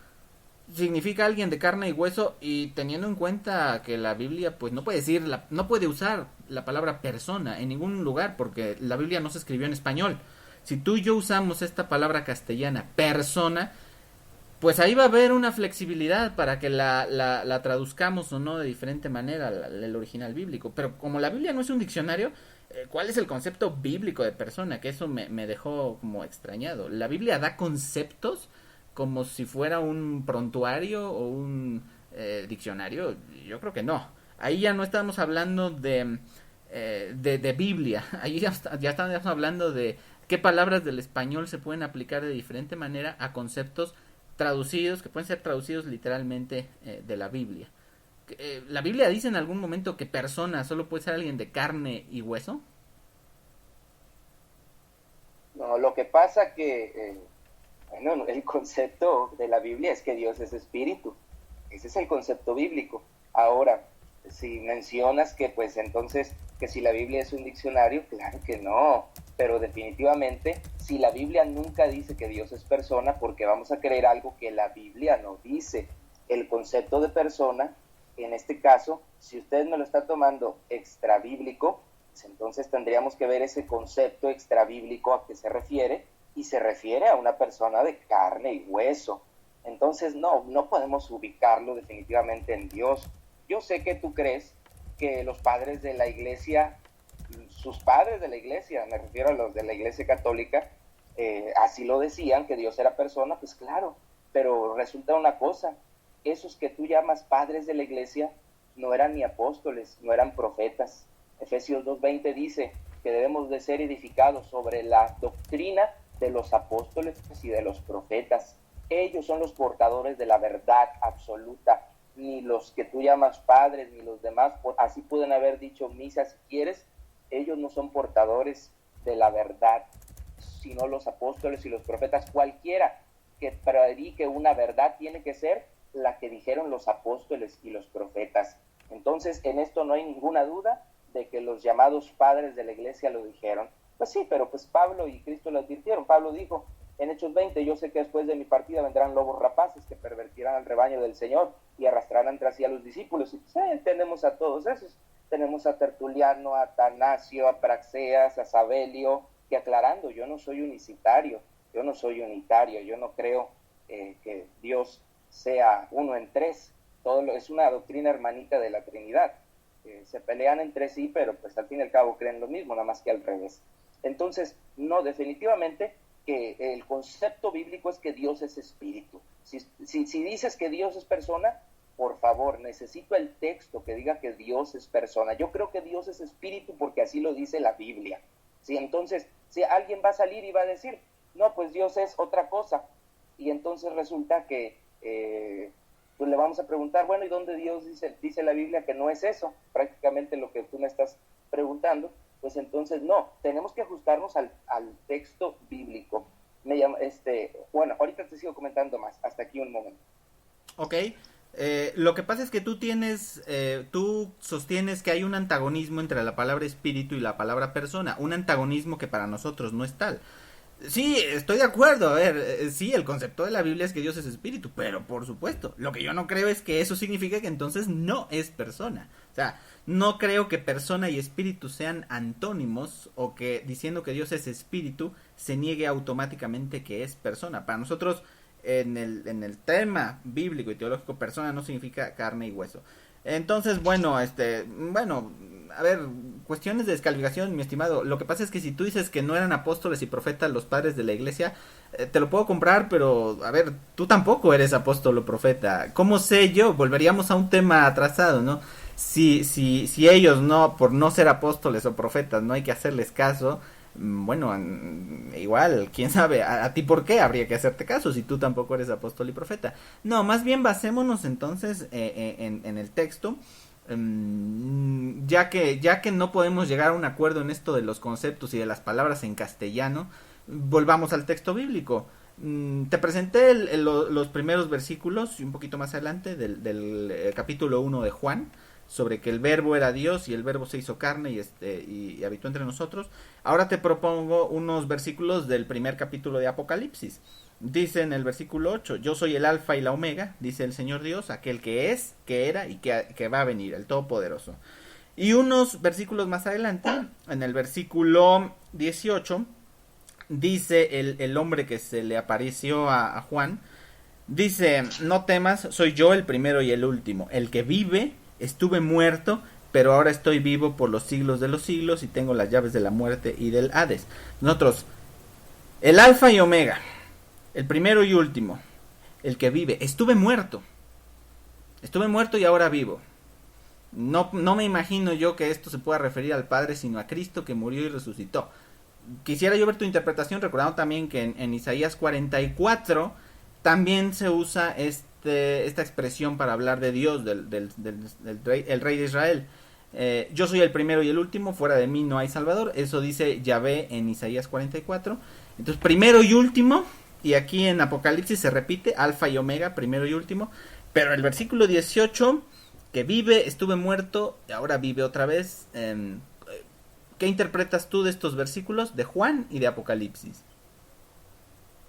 A: significa alguien de carne y hueso? Y teniendo en cuenta que la Biblia pues no puede usar la palabra persona en ningún lugar, porque la Biblia no se escribió en español. Si tú y yo usamos esta palabra castellana, persona, pues ahí va a haber una flexibilidad para que la traduzcamos o no de diferente manera el original bíblico. Pero como la Biblia no es un diccionario, ¿cuál es el concepto bíblico de persona? Que eso me dejó como extrañado. La Biblia da conceptos como si fuera un prontuario o un diccionario. Yo creo que no. Ahí ya no estamos hablando de de Biblia. Ahí ya estamos hablando de qué palabras del español se pueden aplicar de diferente manera a conceptos traducidos, que pueden ser traducidos literalmente de la Biblia. ¿La Biblia dice en algún momento que persona solo puede ser alguien de carne y hueso?
B: No, lo que pasa que, bueno, el concepto de la Biblia es que Dios es espíritu. Ese es el concepto bíblico. Ahora, si mencionas que pues entonces que si la Biblia es un diccionario, claro que no, pero definitivamente si la Biblia nunca dice que Dios es persona, porque vamos a creer algo que la Biblia no dice. El concepto de persona, en este caso, si usted me lo está tomando extra bíblico, pues entonces tendríamos que ver ese concepto extra bíblico a qué se refiere, y se refiere a una persona de carne y hueso. Entonces no podemos ubicarlo definitivamente en Dios. Yo sé que tú crees que los padres de la iglesia, sus padres de la iglesia, me refiero a los de la iglesia católica, así lo decían, que Dios era persona, pues claro, pero resulta una cosa, esos que tú llamas padres de la iglesia no eran ni apóstoles, no eran profetas. Efesios 2:20 dice que debemos de ser edificados sobre la doctrina de los apóstoles y de los profetas. Ellos son los portadores de la verdad absoluta. Ni los que tú llamas padres, ni los demás, así pueden haber dicho misa si quieres, ellos no son portadores de la verdad, sino los apóstoles y los profetas. Cualquiera que predique una verdad tiene que ser la que dijeron los apóstoles y los profetas. Entonces, en esto no hay ninguna duda de que los llamados padres de la iglesia lo dijeron. Pues sí, pero pues Pablo y Cristo lo advirtieron. Pablo dijo en Hechos 20, yo sé que después de mi partida vendrán lobos rapaces que pervertirán al rebaño del Señor y arrastrarán tras sí a los discípulos. Y pues tenemos a todos esos. Tenemos a Tertuliano, a Atanasio, a Praxeas, a Sabelio, que aclarando, yo no soy unicitario, yo no soy unitario, yo no creo que Dios sea uno en tres. Es una doctrina hermanita de la Trinidad. Se pelean entre sí, pero pues al fin y al cabo creen lo mismo, nada más que al revés. Entonces, no, definitivamente que el concepto bíblico es que Dios es espíritu. Si dices que Dios es persona, por favor, necesito el texto que diga que Dios es persona. Yo creo que Dios es espíritu porque así lo dice la Biblia. ¿Sí? Entonces, si alguien va a salir y va a decir, no, pues Dios es otra cosa, y entonces resulta que pues le vamos a preguntar, bueno, ¿y dónde Dios dice la Biblia que no es eso? Prácticamente lo que tú me estás preguntando. Pues entonces no, tenemos que ajustarnos al texto bíblico. Bueno, ahorita te sigo comentando más, hasta aquí un momento.
A: Ok, lo que pasa es que tú sostienes que hay un antagonismo entre la palabra espíritu y la palabra persona, un antagonismo que para nosotros no es tal. Sí, estoy de acuerdo, a ver, sí, el concepto de la Biblia es que Dios es espíritu, pero por supuesto, lo que yo no creo es que eso signifique que entonces no es persona. O sea, no creo que persona y espíritu sean antónimos o que diciendo que Dios es espíritu se niegue automáticamente que es persona. Para nosotros, en el tema bíblico y teológico, persona no significa carne y hueso. Entonces, bueno, a ver, cuestiones de descalificación, mi estimado. Lo que pasa es que si tú dices que no eran apóstoles y profetas los padres de la iglesia, te lo puedo comprar, pero, a ver, tú tampoco eres apóstol o profeta. ¿Cómo sé yo? Volveríamos a un tema atrasado, ¿no? Si ellos no, por no ser apóstoles o profetas, no hay que hacerles caso, bueno, igual, quién sabe, a ti por qué habría que hacerte caso si tú tampoco eres apóstol y profeta. No, más bien basémonos entonces en el texto, ya que no podemos llegar a un acuerdo en esto de los conceptos y de las palabras en castellano, volvamos al texto bíblico. Te presenté los primeros versículos y un poquito más adelante del capítulo 1 de Juan, sobre que el verbo era Dios y el verbo se hizo carne y habitó entre nosotros. Ahora te propongo unos versículos del primer capítulo de Apocalipsis. Dice en el versículo 8, yo soy el alfa y la omega, dice el Señor Dios, aquel que es, que era y que va a venir, el Todopoderoso. Y unos versículos más adelante, en el versículo 18, dice el hombre que se le apareció a Juan, dice, no temas, soy yo el primero y el último, el que vive. Estuve muerto, pero ahora estoy vivo por los siglos de los siglos y tengo las llaves de la muerte y del Hades. Nosotros, el alfa y omega, el primero y último, el que vive. Estuve muerto y ahora vivo. No me imagino yo que esto se pueda referir al Padre, sino a Cristo que murió y resucitó. Quisiera yo ver tu interpretación, recordando también que en Isaías 44 también se usa esta expresión para hablar de Dios, del rey, el rey de Israel. Yo soy el primero y el último, fuera de mí no hay salvador. Eso dice Yahvé en Isaías 44. Entonces, primero y último, y aquí en Apocalipsis se repite, alfa y omega, primero y último. Pero el versículo 18, que vive, estuve muerto, y ahora vive otra vez. ¿Qué interpretas tú de estos versículos de Juan y de Apocalipsis?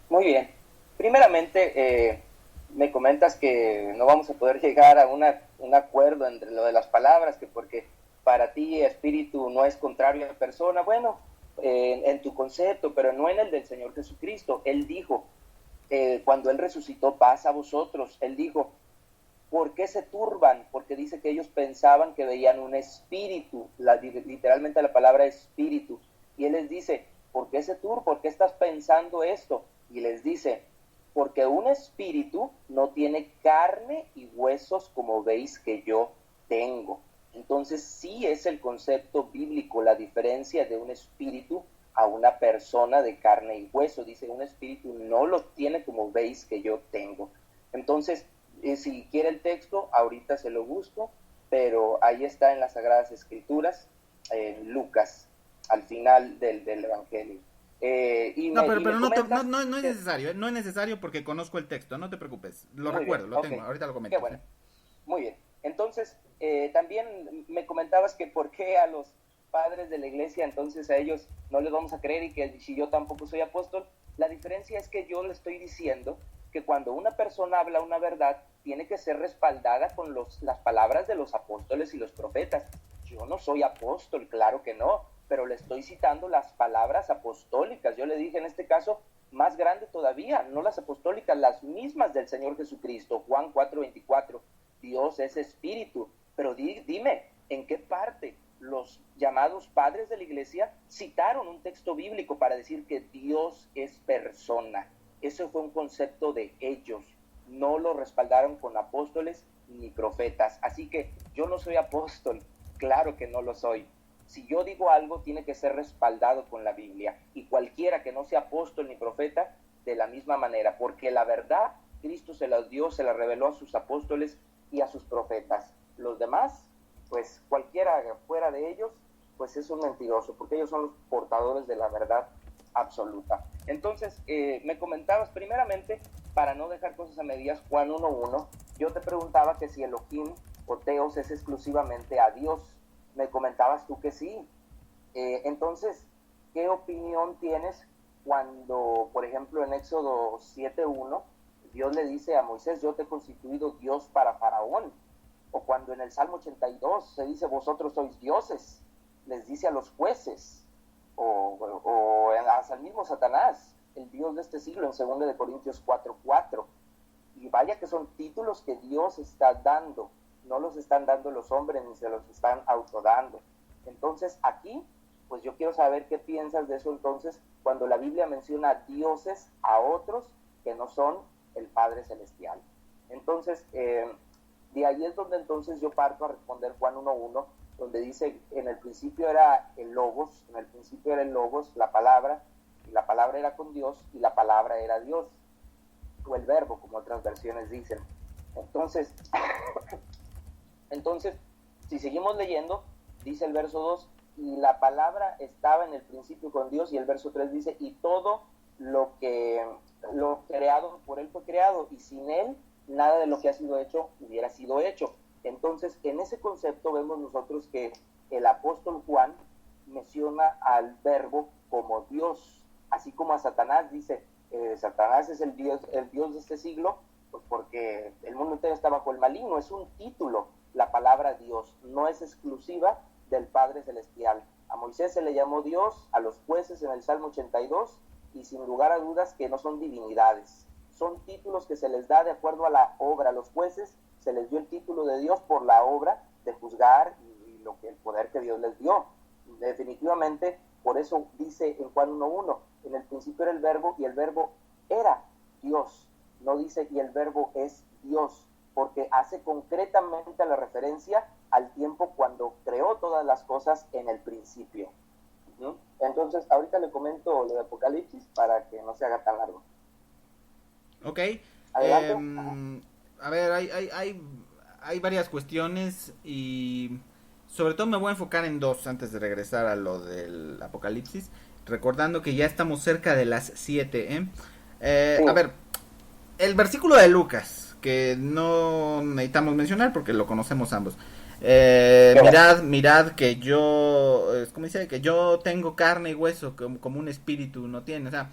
B: Muy bien. Primeramente, me comentas que no vamos a poder llegar a un acuerdo entre lo de las palabras, que porque para ti espíritu no es contrario a persona. Bueno, en tu concepto, pero no en el del Señor Jesucristo. Él dijo, cuando Él resucitó, paz a vosotros. Él dijo, ¿por qué se turban? Porque dice que ellos pensaban que veían un espíritu, literalmente la palabra espíritu. Y Él les dice, ¿por qué se turban? ¿Por qué estás pensando esto? Y les dice, porque un espíritu no tiene carne y huesos como veis que yo tengo. Entonces sí es el concepto bíblico, la diferencia de un espíritu a una persona de carne y hueso. Dice, un espíritu no lo tiene como veis que yo tengo. Entonces, si quiere el texto, ahorita se lo busco, pero ahí está en las Sagradas Escrituras, en Lucas, al final del Evangelio.
A: Pero no es necesario, no es necesario porque conozco el texto, no te preocupes, lo recuerdo, lo tengo, ahorita lo comento.
B: Qué bueno, muy bien. Entonces, también me comentabas que por qué a los padres de la iglesia, entonces a ellos no les vamos a creer y que si yo tampoco soy apóstol. La diferencia es que yo le estoy diciendo que cuando una persona habla una verdad, tiene que ser respaldada con las palabras de los apóstoles y los profetas. Yo no soy apóstol, claro que no, pero le estoy citando las palabras apostólicas. Yo le dije en este caso, más grande todavía, no las apostólicas, las mismas del Señor Jesucristo. Juan 4:24, Dios es espíritu. Pero dime, ¿en qué parte los llamados padres de la iglesia citaron un texto bíblico para decir que Dios es persona? Ese fue un concepto de ellos, no lo respaldaron con apóstoles ni profetas. Así que yo no soy apóstol, claro que no lo soy. Si yo digo algo, tiene que ser respaldado con la Biblia, y cualquiera que no sea apóstol ni profeta, de la misma manera, porque la verdad Cristo se la dio, se la reveló a sus apóstoles y a sus profetas. Los demás, pues cualquiera fuera de ellos, pues es un mentiroso, porque ellos son los portadores de la verdad absoluta. Entonces, me comentabas primeramente, para no dejar cosas a medias, Juan 1:1, yo te preguntaba que si Elohim o Teos es exclusivamente a Dios. Me comentabas tú que sí. Entonces, ¿qué opinión tienes cuando, por ejemplo, en Éxodo 7:1, Dios le dice a Moisés, yo te he constituido Dios para Faraón? O cuando en el Salmo 82 se dice, vosotros sois dioses, les dice a los jueces. O hasta el mismo Satanás, el Dios de este siglo, en 2 Corintios 4:4. Y vaya que son títulos que Dios está dando, no los están dando los hombres ni se los están autodando. Entonces aquí, pues yo quiero saber qué piensas de eso entonces, cuando la Biblia menciona dioses a otros que no son el Padre Celestial. Entonces, de ahí es donde entonces yo parto a responder Juan 1:1, donde dice, en el principio era el Logos, en el principio era el Logos, la palabra, y la palabra era con Dios, y la palabra era Dios, o el verbo, como otras versiones dicen. Entonces, si seguimos leyendo, dice el verso 2, y la palabra estaba en el principio con Dios, y el verso 3 dice, y todo lo creado por él fue creado, y sin él nada de lo que ha sido hecho hubiera sido hecho. Entonces, en ese concepto vemos nosotros que el apóstol Juan menciona al verbo como Dios, así como a Satanás dice, Satanás es el Dios de este siglo, pues porque el mundo entero está bajo el maligno. Es un título, la palabra Dios, no es exclusiva del Padre Celestial. A Moisés se le llamó Dios, a los jueces en el Salmo 82, y sin lugar a dudas que no son divinidades, son títulos que se les da de acuerdo a la obra. A los jueces se les dio el título de Dios por la obra de juzgar y el poder que Dios les dio. Definitivamente, por eso dice en Juan 1:1, en el principio era el verbo y el verbo era Dios. No dice y el verbo es Dios, porque hace concretamente la referencia al tiempo cuando creó todas las cosas en el principio. ¿No? Entonces, ahorita le comento lo de Apocalipsis para que no se haga tan largo.
A: Ok.
B: Adelante.
A: A ver, hay varias cuestiones y sobre todo me voy a enfocar en dos antes de regresar a lo del Apocalipsis, recordando que ya estamos cerca de las 7, ¿eh?
B: Sí.
A: A ver, el versículo de Lucas, que no necesitamos mencionar porque lo conocemos ambos. Mirad que yo, ¿cómo dice? Que yo tengo carne y hueso como un espíritu no tiene, o sea,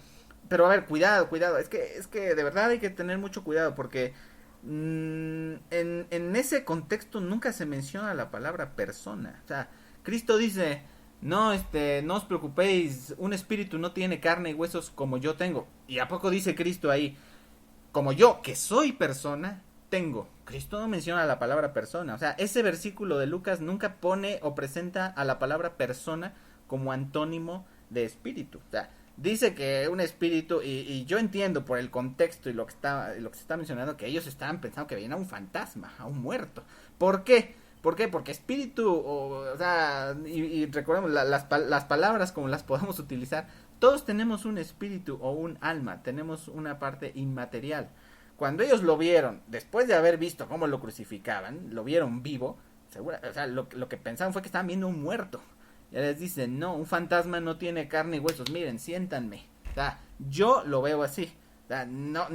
A: pero a ver, cuidado, es que de verdad hay que tener mucho cuidado porque en ese contexto nunca se menciona la palabra persona, o sea, Cristo dice, no, no os preocupéis, un espíritu no tiene carne y huesos como yo tengo, y a poco dice Cristo ahí, como yo, que soy persona, tengo. Cristo no menciona la palabra persona. O sea, ese versículo de Lucas nunca pone o presenta a la palabra persona como antónimo de espíritu. O sea, dice que un espíritu, y yo entiendo por el contexto y lo que se está mencionando, que ellos estaban pensando que veían a un fantasma, a un muerto. ¿Por qué? ¿Por qué? Porque espíritu, o sea, y recordemos, las palabras como las podemos utilizar, todos tenemos un espíritu o un alma, tenemos una parte inmaterial. Cuando ellos lo vieron, después de haber visto cómo lo crucificaban, lo vieron vivo, o sea, lo que pensaban fue que estaban viendo un muerto. Y les dicen, no, un fantasma no tiene carne y huesos, miren, siéntanme. O sea, yo lo veo así. O sea, no,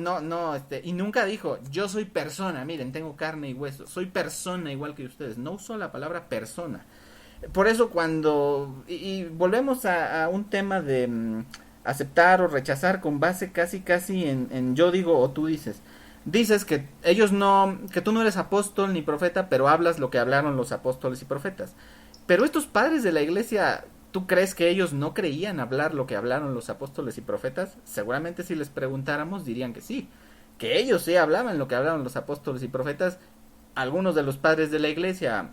A: y nunca dijo, yo soy persona, miren, tengo carne y huesos, soy persona igual que ustedes. No usó la palabra persona. Por eso cuando, y volvemos a un tema de aceptar o rechazar con base casi en yo digo o tú dices. Dices que ellos no, que tú no eres apóstol ni profeta, pero hablas lo que hablaron los apóstoles y profetas. Pero estos padres de la iglesia, ¿tú crees que ellos no creían hablar lo que hablaron los apóstoles y profetas? Seguramente si les preguntáramos dirían que sí, que ellos sí hablaban lo que hablaron los apóstoles y profetas. Algunos de los padres de la iglesia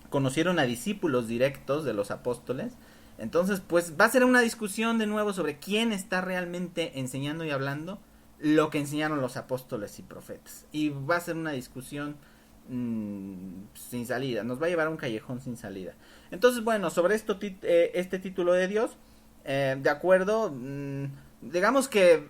A: conocieron a discípulos directos de los apóstoles. Entonces, pues va a ser una discusión de nuevo sobre quién está realmente enseñando y hablando lo que enseñaron los apóstoles y profetas. Y va a ser una discusión sin salida, nos va a llevar a un callejón sin salida. Entonces, bueno, sobre este título de Dios, de acuerdo, digamos que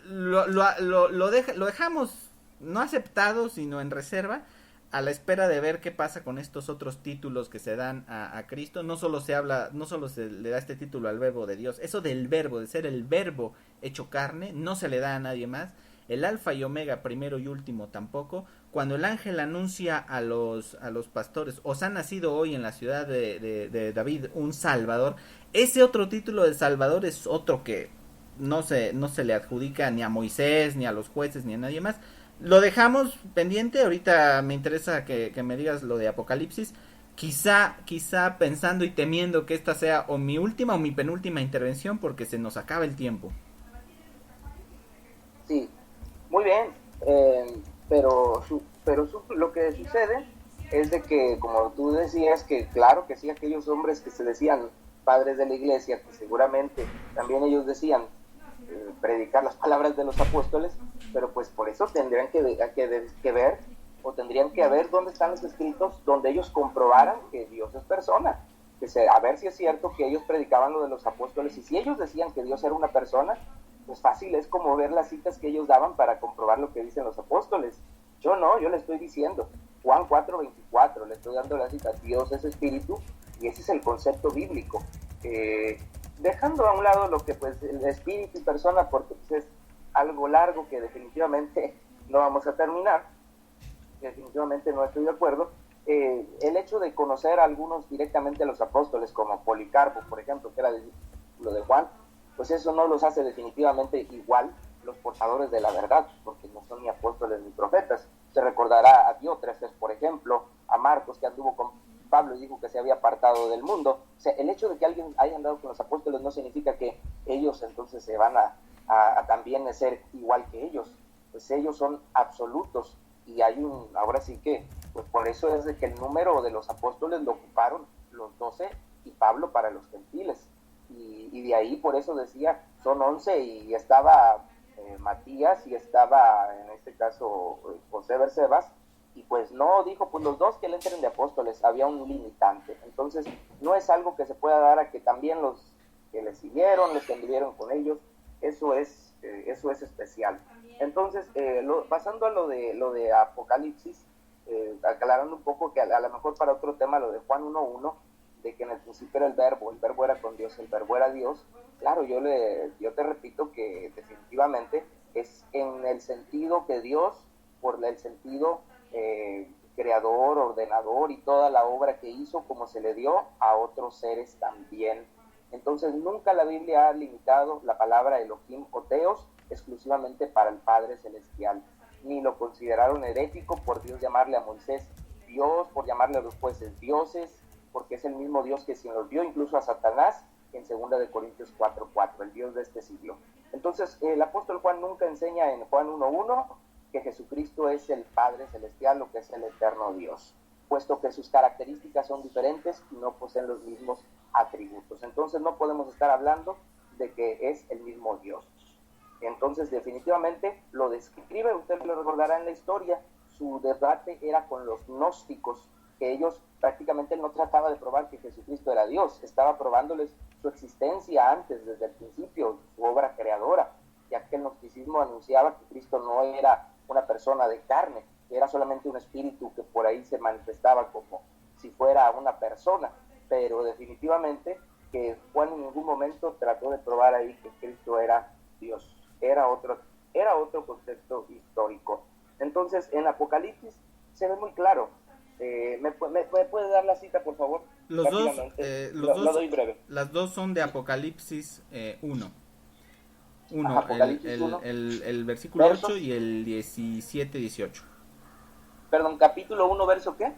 A: lo dejamos no aceptado, sino en reserva, a la espera de ver qué pasa con estos otros títulos que se dan a Cristo. No solo se le da este título al verbo de Dios, eso del verbo, de ser el verbo hecho carne, no se le da a nadie más. El alfa y omega, primero y último, tampoco. Cuando el ángel anuncia a los pastores, os ha nacido hoy en la ciudad de David un salvador, ese otro título de salvador es otro que no se le adjudica ni a Moisés, ni a los jueces, ni a nadie más. Lo dejamos pendiente, ahorita me interesa que me digas lo de Apocalipsis, quizá pensando y temiendo que esta sea o mi última o mi penúltima intervención porque se nos acaba el tiempo.
B: Sí, muy bien, lo que sucede es de que, como tú decías, que claro que sí, aquellos hombres que se decían padres de la iglesia, que seguramente también ellos decían predicar las palabras de los apóstoles, pero pues por eso tendrían que ver o tendrían que ver dónde están los escritos donde ellos comprobaran que Dios es persona, a ver si es cierto que ellos predicaban lo de los apóstoles, y si ellos decían que Dios era una persona, pues fácil es como ver las citas que ellos daban para comprobar lo que dicen los apóstoles. Yo no, yo le estoy diciendo, Juan 4:24, le estoy dando la cita, Dios es espíritu, y ese es el concepto bíblico. Dejando a un lado lo que pues el espíritu y persona, porque pues, es algo largo que definitivamente no vamos a terminar, definitivamente no estoy de acuerdo. El hecho de conocer a algunos directamente a los apóstoles, como Policarpo, por ejemplo, que era discípulo de Juan, pues eso no los hace definitivamente igual los portadores de la verdad, porque no son ni apóstoles ni profetas. Se recordará a Diótrefes, por ejemplo, a Marcos, que anduvo con Pablo y dijo que se había apartado del mundo. O sea, el hecho de que alguien haya andado con los apóstoles no significa que ellos entonces se van a también ser igual que ellos. Pues ellos son absolutos, y ahora sí que, pues por eso es de que el número de los apóstoles lo ocuparon los 12 y Pablo para los gentiles. Y de ahí por eso decía, son 11, y estaba Matías, y estaba en este caso José Bersebas, Y pues no, dijo, pues los dos que le entren de apóstoles, había un limitante. Entonces, no es algo que se pueda dar a que también los que le siguieron, los que anduvieron con ellos, eso es especial. Entonces, pasando a lo de Apocalipsis, aclarando un poco que a lo mejor para otro tema, lo de Juan 1:1, de que en el principio era el verbo era con Dios, el verbo era Dios. Claro, yo te repito que definitivamente es en el sentido que Dios, por el sentido creador, ordenador y toda la obra que hizo, como se le dio a otros seres también. Entonces nunca la Biblia ha limitado la palabra Elohim o Teos exclusivamente para el Padre Celestial, ni lo consideraron herético por Dios llamarle a Moisés Dios, por llamarle a los jueces dioses, porque es el mismo Dios que se nos dio incluso a Satanás en 2 de Corintios 4:4, el Dios de este siglo. Entonces el apóstol Juan nunca enseña en Juan 1:1 que Jesucristo es el Padre Celestial o que es el eterno Dios, puesto que sus características son diferentes y no poseen los mismos atributos. Entonces no podemos estar hablando de que es el mismo Dios. Entonces definitivamente lo describe, usted lo recordará en la historia, su debate era con los gnósticos, que ellos prácticamente no trataba de probar que Jesucristo era Dios, estaba probándoles su existencia antes, desde el principio, su obra creadora, ya que el gnosticismo anunciaba que Cristo no era una persona de carne, que era solamente un espíritu que por ahí se manifestaba como si fuera una persona, pero definitivamente que Juan en ningún momento trató de probar ahí que Cristo era Dios, era otro contexto histórico. Entonces en Apocalipsis se ve muy claro. ¿Me puede dar la cita, por favor?
A: Los dos,
B: lo doy breve.
A: Las dos son de Apocalipsis 1.
B: Apocalipsis 1.
A: El versículo ¿verso? 8 y el 17-18.
B: Perdón, capítulo 1, ¿verso qué?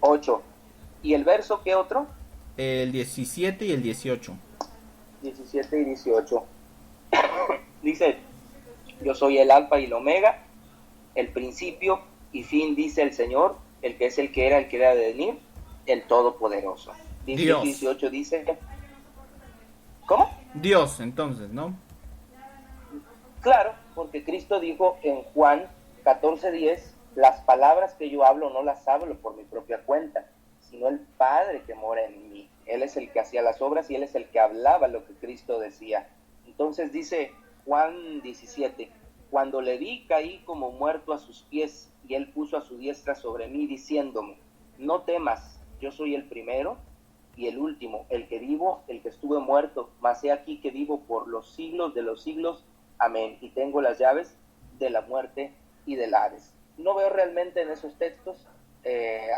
A: 8.
B: ¿Y el verso qué otro?
A: El 17 y el 18.
B: 17 y 18. Dice, yo soy el alfa y el omega, el principio y fin, dice el Señor, el que es el que era de venir, el Todopoderoso. 18 dice, ¿cómo?
A: Dios, entonces, ¿no?
B: Claro, porque Cristo dijo en Juan 14:10, las palabras que yo hablo no las hablo por mi propia cuenta, sino el Padre que mora en mí. Él es el que hacía las obras y Él es el que hablaba lo que Cristo decía. Entonces dice Juan 17, cuando le vi caí como muerto a sus pies, y Él puso a su diestra sobre mí, diciéndome, no temas, yo soy el primero y el último, el que vivo, el que estuve muerto, mas he aquí que vivo por los siglos de los siglos, amén, y tengo las llaves de la muerte y del Hades. No veo realmente en esos textos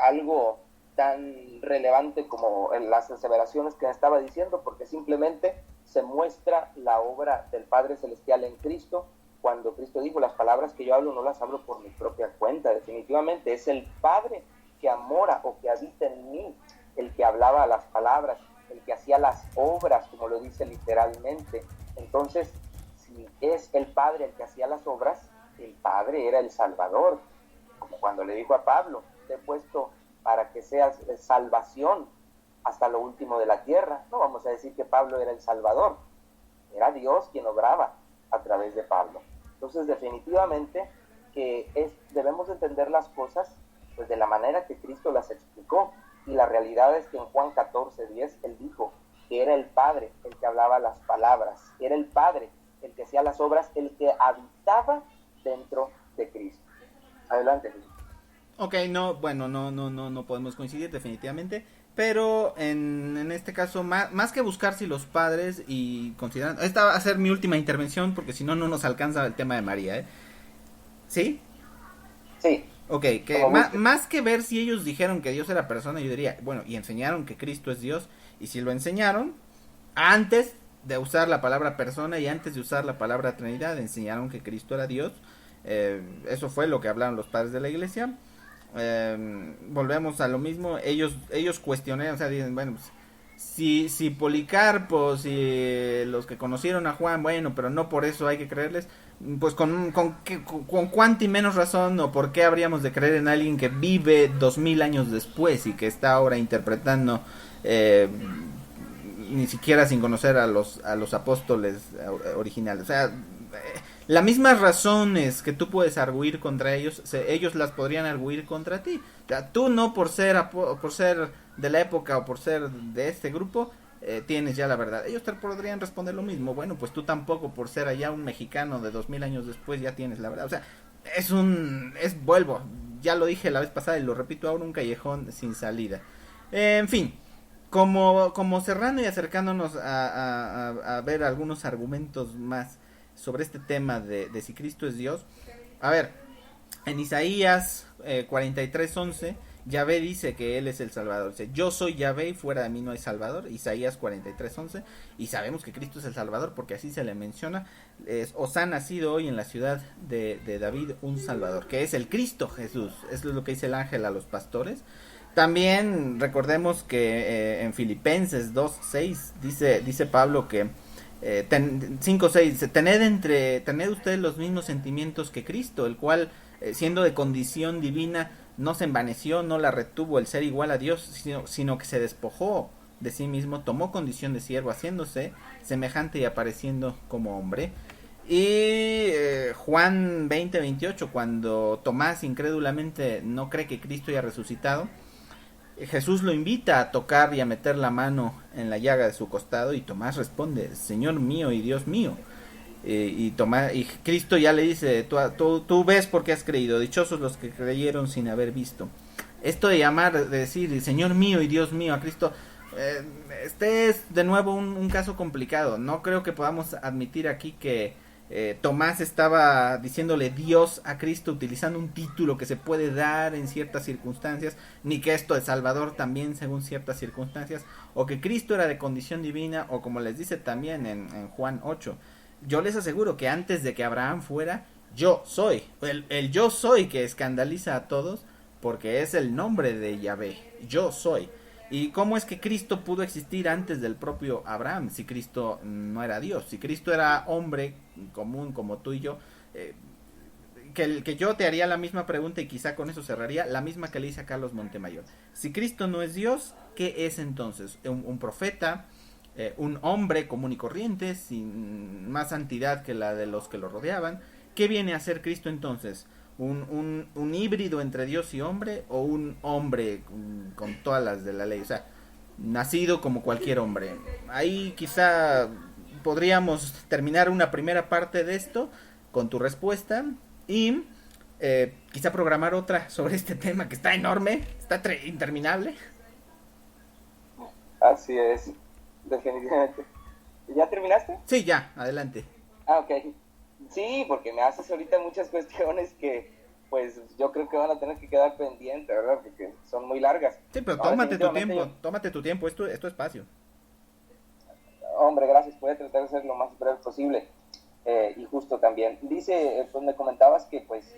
B: algo tan relevante como en las aseveraciones que estaba diciendo, porque simplemente se muestra la obra del Padre Celestial en Cristo, cuando Cristo dijo, las palabras que yo hablo no las hablo por mi propia cuenta. Definitivamente es el Padre que amora o que habita en mí, el que hablaba las palabras, el que hacía las obras, como lo dice literalmente. Entonces, si es el Padre el que hacía las obras, el Padre era el Salvador, como cuando le dijo a Pablo, te he puesto para que seas salvación hasta lo último de la tierra. No vamos a decir que Pablo era el Salvador, era Dios quien obraba a través de Pablo. Entonces definitivamente que debemos entender las cosas pues de la manera que Cristo las explicó, y la realidad es que en Juan 14:10 Él dijo que era el Padre el que hablaba las palabras, era el Padre el que hacía las obras, el que habitaba dentro de Cristo. Adelante, Jesús.
A: Ok, no podemos coincidir definitivamente, pero en este caso, más que buscar si los padres, y considerando, esta va a ser mi última intervención porque si no, no nos alcanza el tema de María, ¿eh? ¿Sí?
B: Sí.
A: Ok, que más que ver si ellos dijeron que Dios era persona, yo diría, bueno, y enseñaron que Cristo es Dios, y si lo enseñaron, antes de usar la palabra persona y antes de usar la palabra Trinidad, enseñaron que Cristo era Dios, eso fue lo que hablaron los padres de la iglesia. Volvemos a lo mismo, ellos cuestionaron, o sea, dicen, bueno, pues, si Policarpo, si los que conocieron a Juan, bueno, pero no por eso hay que creerles, pues con cuánta y menos razón, o por qué habríamos de creer en alguien que vive 2000 años después y que está ahora interpretando, ni siquiera sin conocer a los apóstoles originales. O sea, las mismas razones que tú puedes arguir contra ellos, ellos las podrían arguir contra ti. O sea, tú no por ser de la época o por ser de este grupo, tienes ya la verdad. Ellos te podrían responder lo mismo. Bueno, pues tú tampoco por ser allá un mexicano de 2000 años después ya tienes la verdad. O sea, vuelvo, ya lo dije la vez pasada y lo repito ahora, un callejón sin salida. En fin, como cerrando y acercándonos a ver algunos argumentos más sobre este tema de si Cristo es Dios. A ver, en Isaías 43:11, Yahvé dice que Él es el Salvador. Dice, yo soy Yahvé y fuera de mí no hay Salvador. Isaías 43:11. Y sabemos que Cristo es el Salvador porque así se le menciona. Os ha nacido hoy en la ciudad de David un Salvador, que es el Cristo Jesús. Eso es lo que dice el ángel a los pastores. También recordemos que en Filipenses 2:6 dice Pablo que 5:6, tened ustedes los mismos sentimientos que Cristo, el cual siendo de condición divina no se envaneció, no la retuvo el ser igual a Dios, sino que se despojó de sí mismo, tomó condición de siervo, haciéndose semejante y apareciendo como hombre. Y Juan 20:28, cuando Tomás incrédulamente no cree que Cristo haya resucitado, Jesús lo invita a tocar y a meter la mano en la llaga de su costado y Tomás responde, Señor mío y Dios mío. Y Cristo ya le dice, tú ves porque has creído, dichosos los que creyeron sin haber visto. Esto de llamar, de decir, Señor mío y Dios mío a Cristo, este es de nuevo un caso complicado. No creo que podamos admitir aquí que Tomás estaba diciéndole Dios a Cristo utilizando un título que se puede dar en ciertas circunstancias, ni que esto de Salvador también según ciertas circunstancias, o que Cristo era de condición divina, o como les dice también en Juan 8, yo les aseguro que antes de que Abraham fuera, yo soy, el yo soy que escandaliza a todos, porque es el nombre de Yahvé, yo soy. ¿Y cómo es que Cristo pudo existir antes del propio Abraham si Cristo no era Dios? Si Cristo era hombre común como tú y yo, que yo te haría la misma pregunta y quizá con eso cerraría, la misma que le hice a Carlos Montemayor. Si Cristo no es Dios, ¿qué es entonces? ¿Un profeta? ¿Un hombre común y corriente sin más santidad que la de los que lo rodeaban? ¿Qué viene a ser Cristo entonces? ¿Un híbrido entre Dios y hombre o un hombre con todas las de la ley? O sea, nacido como cualquier hombre. Ahí quizá podríamos terminar una primera parte de esto con tu respuesta y quizá programar otra sobre este tema que está enorme, está interminable.
B: Así es, definitivamente. ¿Ya terminaste?
A: Sí, ya, adelante.
B: Ok. Sí, porque me haces ahorita muchas cuestiones que pues yo creo que van a tener que quedar pendientes, ¿verdad? Porque son muy largas.
A: Sí, pero tómate tu tiempo, es tu espacio.
B: Hombre, gracias, voy a tratar de ser lo más breve posible. Y justo también, dice, pues me comentabas que pues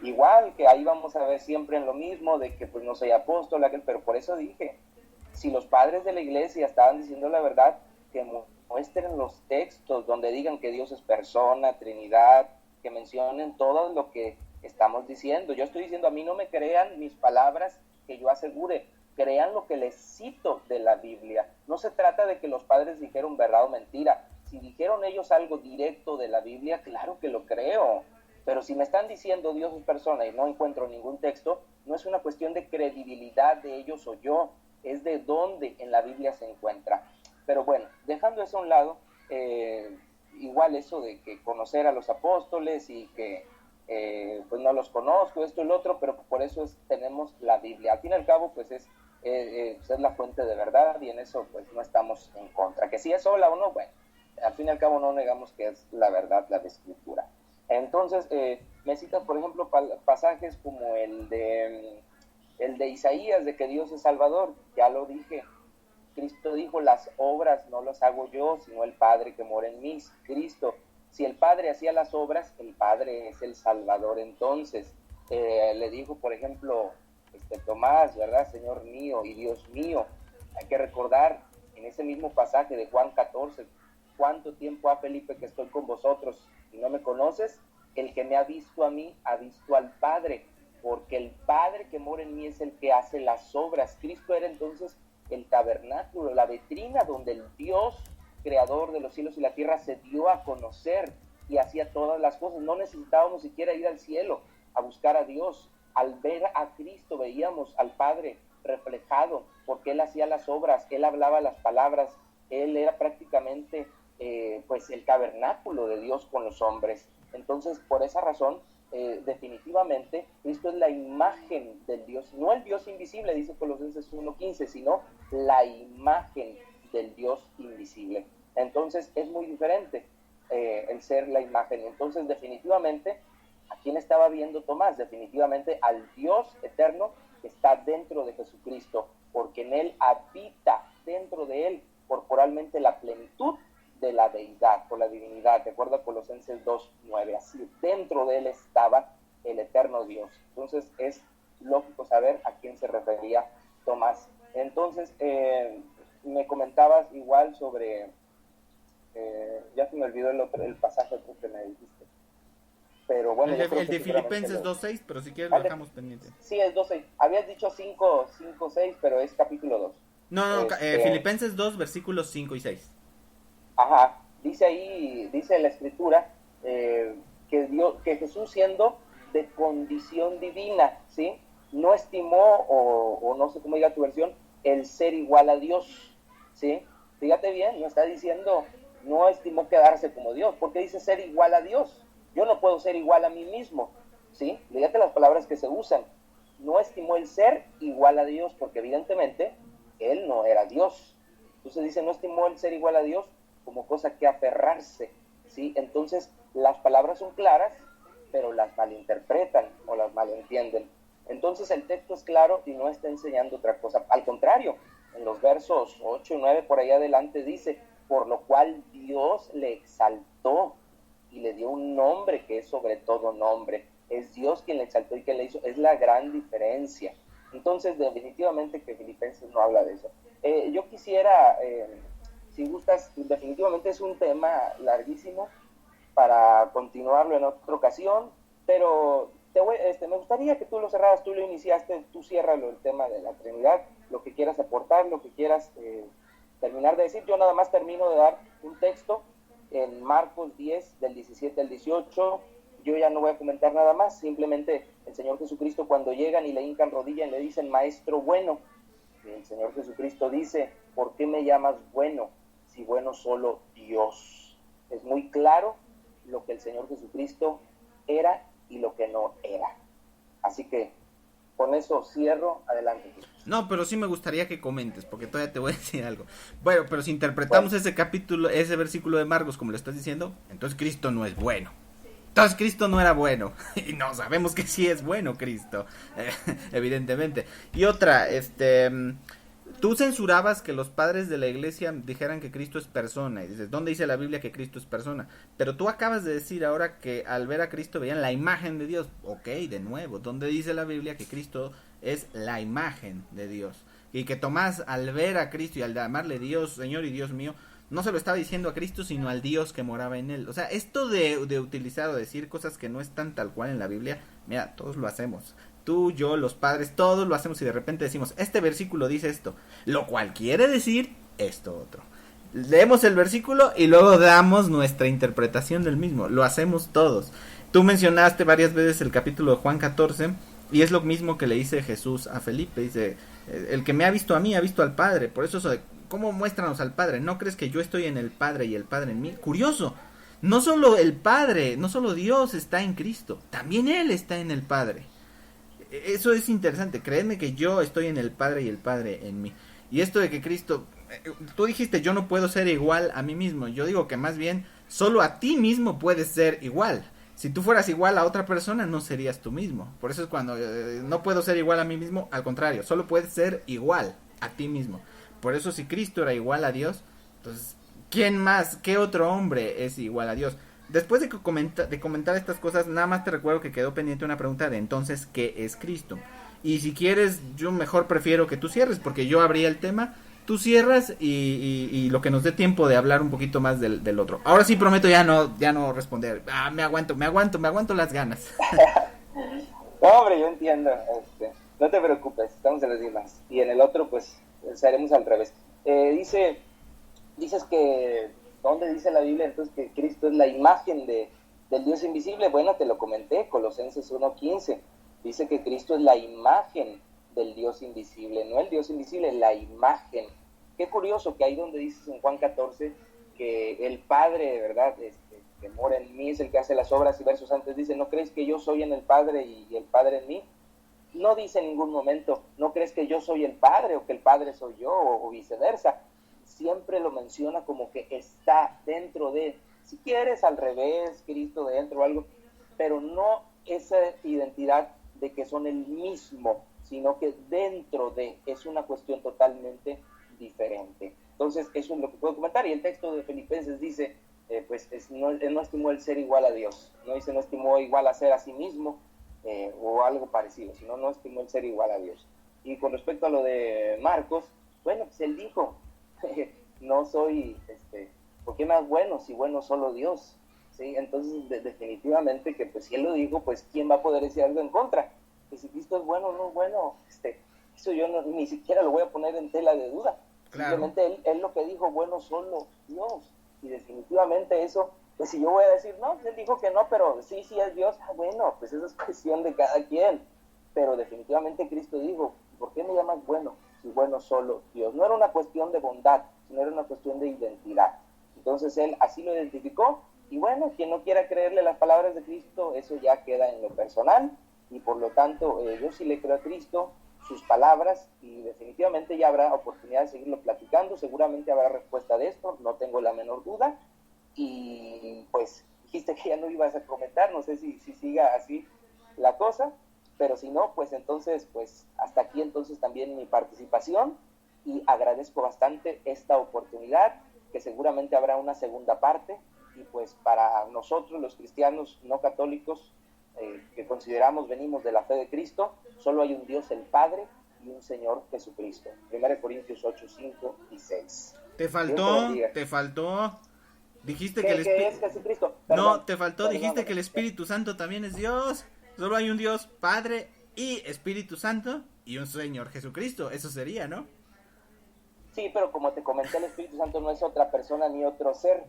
B: igual que ahí vamos a ver siempre en lo mismo, de que pues no soy apóstol, pero por eso dije, si los padres de la iglesia estaban diciendo la verdad, que muestren los textos donde digan que Dios es persona, Trinidad, que mencionen todo lo que estamos diciendo. Yo estoy diciendo, a mí no me crean mis palabras que yo asegure, crean lo que les cito de la Biblia. No se trata de que los padres dijeron verdad o mentira. Si dijeron ellos algo directo de la Biblia, claro que lo creo. Pero si me están diciendo Dios es persona y no encuentro ningún texto, no es una cuestión de credibilidad de ellos o yo, es de dónde en la Biblia se encuentra. Pero bueno, dejando eso a un lado, igual eso de que conocer a los apóstoles y que pues no los conozco, esto y lo otro, pero por eso tenemos la Biblia. Al fin y al cabo, pues es la fuente de verdad y en eso pues no estamos en contra. Que si es sola o no, bueno, al fin y al cabo no negamos que es la verdad, la de Escritura. Entonces, me citas, por ejemplo, pasajes como el de Isaías, de que Dios es Salvador, ya lo dije. Cristo dijo, las obras no las hago yo, sino el Padre que mora en mí. Cristo, si el Padre hacía las obras, el Padre es el Salvador. Entonces, le dijo, por ejemplo, Tomás, ¿verdad? Señor mío y Dios mío. Hay que recordar en ese mismo pasaje de Juan 14, ¿cuánto tiempo ha Felipe que estoy con vosotros y no me conoces? El que me ha visto a mí, ha visto al Padre, porque el Padre que mora en mí es el que hace las obras. Cristo era entonces el tabernáculo, la vitrina donde el Dios creador de los cielos y la tierra se dio a conocer. y hacía todas las cosas. No necesitábamos siquiera ir al cielo a buscar a Dios. Al ver a Cristo veíamos al Padre reflejado, porque Él hacía las obras, Él hablaba las palabras, Él era prácticamente pues el tabernáculo de Dios con los hombres. Entonces, por esa razón, definitivamente, Cristo es la imagen del Dios, no el Dios invisible, dice Colosenses 1:15, sino la imagen del Dios invisible. Entonces, es muy diferente el ser la imagen. Entonces, definitivamente, ¿a quién estaba viendo Tomás? Definitivamente al Dios eterno que está dentro de Jesucristo, porque en Él habita, dentro de Él, corporalmente la plenitud de la deidad, por la divinidad, de acuerdo a Colosenses 2:9, así dentro de Él estaba el eterno Dios. Entonces es lógico saber a quién se refería Tomás. Entonces me comentabas igual sobre, ya se me olvidó el pasaje que me dijiste, pero bueno,
A: el de Filipenses 2:6, pero si quieres lo dejamos pendiente.
B: Sí, es 2:6, habías dicho 5:6, pero es capítulo 2.
A: No, Filipenses 2, versículos 5 y 6.
B: Ajá, dice ahí, dice la escritura, que Jesús, siendo de condición divina, ¿sí?, no estimó, o no sé cómo diga tu versión, el ser igual a Dios, ¿sí? Fíjate bien, no está diciendo, no estimó quedarse como Dios, porque dice ser igual a Dios. Yo no puedo ser igual a mí mismo, ¿sí? Fíjate las palabras que se usan. No estimó el ser igual a Dios, porque evidentemente Él no era Dios. Entonces dice, no estimó el ser igual a Dios como cosa que aferrarse, ¿sí? Entonces, las palabras son claras, pero las malinterpretan o las malentienden. Entonces, el texto es claro y no está enseñando otra cosa. Al contrario, en los versos 8 y 9 por ahí adelante dice, por lo cual Dios le exaltó y le dio un nombre que es sobre todo nombre. Es Dios quien le exaltó y quien le hizo. Es la gran diferencia. Entonces, definitivamente que Filipenses no habla de eso. Yo quisiera... si gustas, definitivamente es un tema larguísimo para continuarlo en otra ocasión, pero me gustaría que tú lo cerraras, tú lo iniciaste, tú ciérralo, el tema de la Trinidad, lo que quieras aportar, lo que quieras terminar de decir. Yo nada más termino de dar un texto en Marcos 10, del 17 al 18. Yo ya no voy a comentar nada más, simplemente el Señor Jesucristo, cuando llegan y le hincan rodilla y le dicen, Maestro bueno, el Señor Jesucristo dice, ¿por qué me llamas bueno? Si bueno solo Dios. Es muy claro lo que el Señor Jesucristo era y lo que no era. Así que con eso cierro, adelante.
A: No, pero sí me gustaría que comentes, porque todavía te voy a decir algo. Bueno, pero si interpretamos ese capítulo, ese versículo de Marcos como lo estás diciendo, entonces Cristo no es bueno. Entonces Cristo no era bueno. Y no, sabemos que sí es bueno Cristo, evidentemente. Y otra, tú censurabas que los padres de la iglesia dijeran que Cristo es persona, y dices, ¿dónde dice la Biblia que Cristo es persona? Pero tú acabas de decir ahora que al ver a Cristo veían la imagen de Dios. Ok, de nuevo, ¿dónde dice la Biblia que Cristo es la imagen de Dios? Y que Tomás, al ver a Cristo y al llamarle Dios, Señor y Dios mío, no se lo estaba diciendo a Cristo, sino al Dios que moraba en él. O sea, esto de utilizar o decir cosas que no están tal cual en la Biblia, mira, todos lo hacemos. Tú, yo, los padres, todos lo hacemos y de repente decimos, este versículo dice esto, lo cual quiere decir esto otro. Leemos el versículo y luego damos nuestra interpretación del mismo, lo hacemos todos. Tú mencionaste varias veces el capítulo de Juan 14 y es lo mismo que le dice Jesús a Felipe, dice, el que me ha visto a mí ha visto al Padre, por eso, ¿cómo muéstranos al Padre? ¿No crees que yo estoy en el Padre y el Padre en mí? Curioso, no solo el Padre, no solo Dios está en Cristo, también Él está en el Padre. Eso es interesante, créeme que yo estoy en el Padre y el Padre en mí. Y esto de que Cristo, tú dijiste yo no puedo ser igual a mí mismo, yo digo que más bien solo a ti mismo puedes ser igual. Si tú fueras igual a otra persona no serías tú mismo. Por eso es cuando no puedo ser igual a mí mismo, al contrario, solo puedes ser igual a ti mismo. Por eso si Cristo era igual a Dios, entonces ¿quién más, qué otro hombre es igual a Dios? Después de comentar estas cosas, nada más te recuerdo que quedó pendiente una pregunta de entonces, ¿qué es Cristo? Y si quieres, yo mejor prefiero que tú cierres, porque yo abrí el tema, tú cierras y lo que nos dé tiempo de hablar un poquito más del otro. Ahora sí prometo ya no responder. Me aguanto las ganas.
B: No, hombre, yo entiendo. No te preocupes, estamos en las mismas. Y en el otro, pues, haremos al revés. Dices que ¿dónde dice la Biblia entonces que Cristo es la imagen del Dios invisible? Bueno, te lo comenté, Colosenses 1:15, dice que Cristo es la imagen del Dios invisible, no el Dios invisible, la imagen. Qué curioso que ahí donde dices en Juan 14 que el Padre, ¿verdad?, que mora en mí es el que hace las obras, y versos antes dice, ¿no crees que yo soy en el Padre y el Padre en mí? No dice en ningún momento, ¿no crees que yo soy el Padre o que el Padre soy yo o viceversa? Siempre lo menciona como que está dentro de, si quieres al revés, Cristo dentro o algo, pero no esa identidad de que son el mismo, sino que dentro de, es una cuestión totalmente diferente. Entonces, eso es lo que puedo comentar. Y el texto de Filipenses dice, él no estimó el ser igual a Dios, no dice no estimó igual a ser a sí mismo, o algo parecido, sino no estimó el ser igual a Dios. Y con respecto a lo de Marcos, bueno, pues él dijo, no soy, ¿por qué más bueno si bueno solo Dios? ¿Sí? Entonces, definitivamente que pues si él lo dijo, pues ¿quién va a poder decir algo en contra? Que si Cristo es bueno o no es bueno, eso yo ni siquiera lo voy a poner en tela de duda. Claro. Simplemente él lo que dijo, bueno solo Dios. Y definitivamente eso, pues si yo voy a decir, no, él dijo que no, pero sí es Dios, bueno, pues eso es cuestión de cada quien. Pero definitivamente Cristo dijo, ¿por qué me llamas bueno si bueno solo Dios? No era una cuestión de bondad, sino era una cuestión de identidad. Entonces él así lo identificó, y bueno, quien no quiera creerle las palabras de Cristo, eso ya queda en lo personal, y por lo tanto yo sí le creo a Cristo, sus palabras, y definitivamente ya habrá oportunidad de seguirlo platicando, seguramente habrá respuesta de esto, no tengo la menor duda. Y pues dijiste que ya no ibas a comentar, no sé si siga así la cosa, pero si no, pues entonces, pues hasta aquí entonces también mi participación, y agradezco bastante esta oportunidad, que seguramente habrá una segunda parte, y pues para nosotros los cristianos no católicos, que consideramos venimos de la fe de Cristo, solo hay un Dios el Padre y un Señor Jesucristo. 1 Corintios 8, 5 y 6.
C: Te faltó. Dijiste que
B: es Jesucristo.
C: Perdón, dijiste que el Espíritu Santo también es Dios. Solo hay un Dios Padre y Espíritu Santo y un Señor Jesucristo. Eso sería, ¿no?
B: Sí, pero como te comenté, el Espíritu Santo no es otra persona ni otro ser.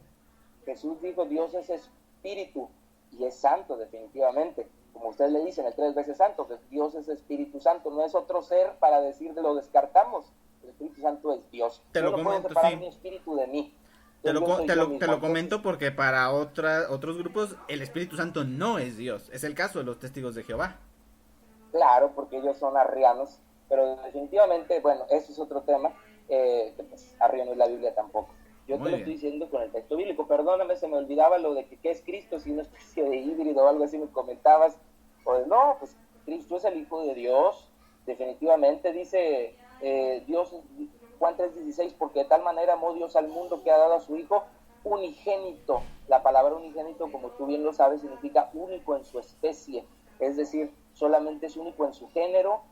B: Jesús dijo, Dios es Espíritu y es Santo definitivamente. Como ustedes le dicen, el 3 veces Santo, que Dios es Espíritu Santo, no es otro ser para decir lo descartamos. El Espíritu Santo es Dios.
C: Te lo comento,
B: puedo separar mi espíritu de mí.
C: Te lo comento porque para otros grupos el Espíritu Santo no es Dios. Es el caso de los testigos de Jehová.
B: Claro, porque ellos son arrianos, pero definitivamente, bueno, eso es otro tema, pues, arriano es la Biblia tampoco. Yo te lo estoy diciendo con el texto bíblico. Perdóname, se me olvidaba lo de que qué es Cristo, si una especie de híbrido o algo así me comentabas. Pues no, pues Cristo es el Hijo de Dios, definitivamente. Dice Dios, Juan 3:16, porque de tal manera amó Dios al mundo que ha dado a su Hijo unigénito. La palabra unigénito, como tú bien lo sabes, significa único en su especie, es decir, solamente es único en su género,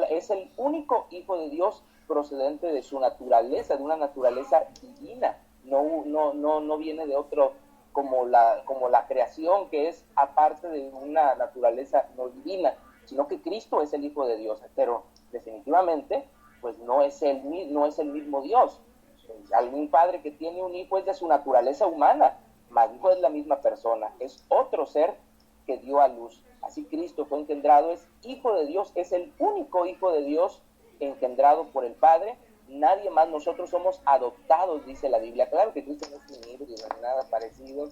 B: es el único Hijo de Dios procedente de su naturaleza, de una naturaleza divina. No viene de otro, como la creación, que es aparte de una naturaleza no divina, sino que Cristo es el Hijo de Dios, pero definitivamente pues no es el mismo Dios. Algún padre que tiene un hijo es de su naturaleza humana, mas no es la misma persona, es otro ser que dio a luz. Así Cristo fue engendrado, es Hijo de Dios, es el único Hijo de Dios engendrado por el Padre, nadie más. Nosotros somos adoptados, dice la Biblia. Claro que Cristo no es un híbrido ni nada parecido,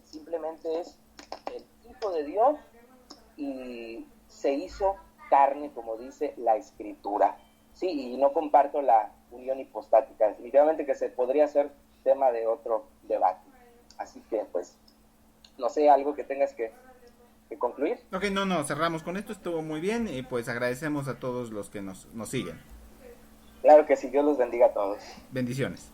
B: simplemente es el Hijo de Dios y se hizo carne, como dice la Escritura. Sí, y no comparto la unión hipostática, definitivamente que se podría hacer tema de otro debate. Así que pues, no sé, algo que tengas que concluir.
C: Ok, no, cerramos con esto, estuvo muy bien y pues agradecemos a todos los que nos siguen.
B: Claro que sí, Dios los bendiga a todos.
C: Bendiciones.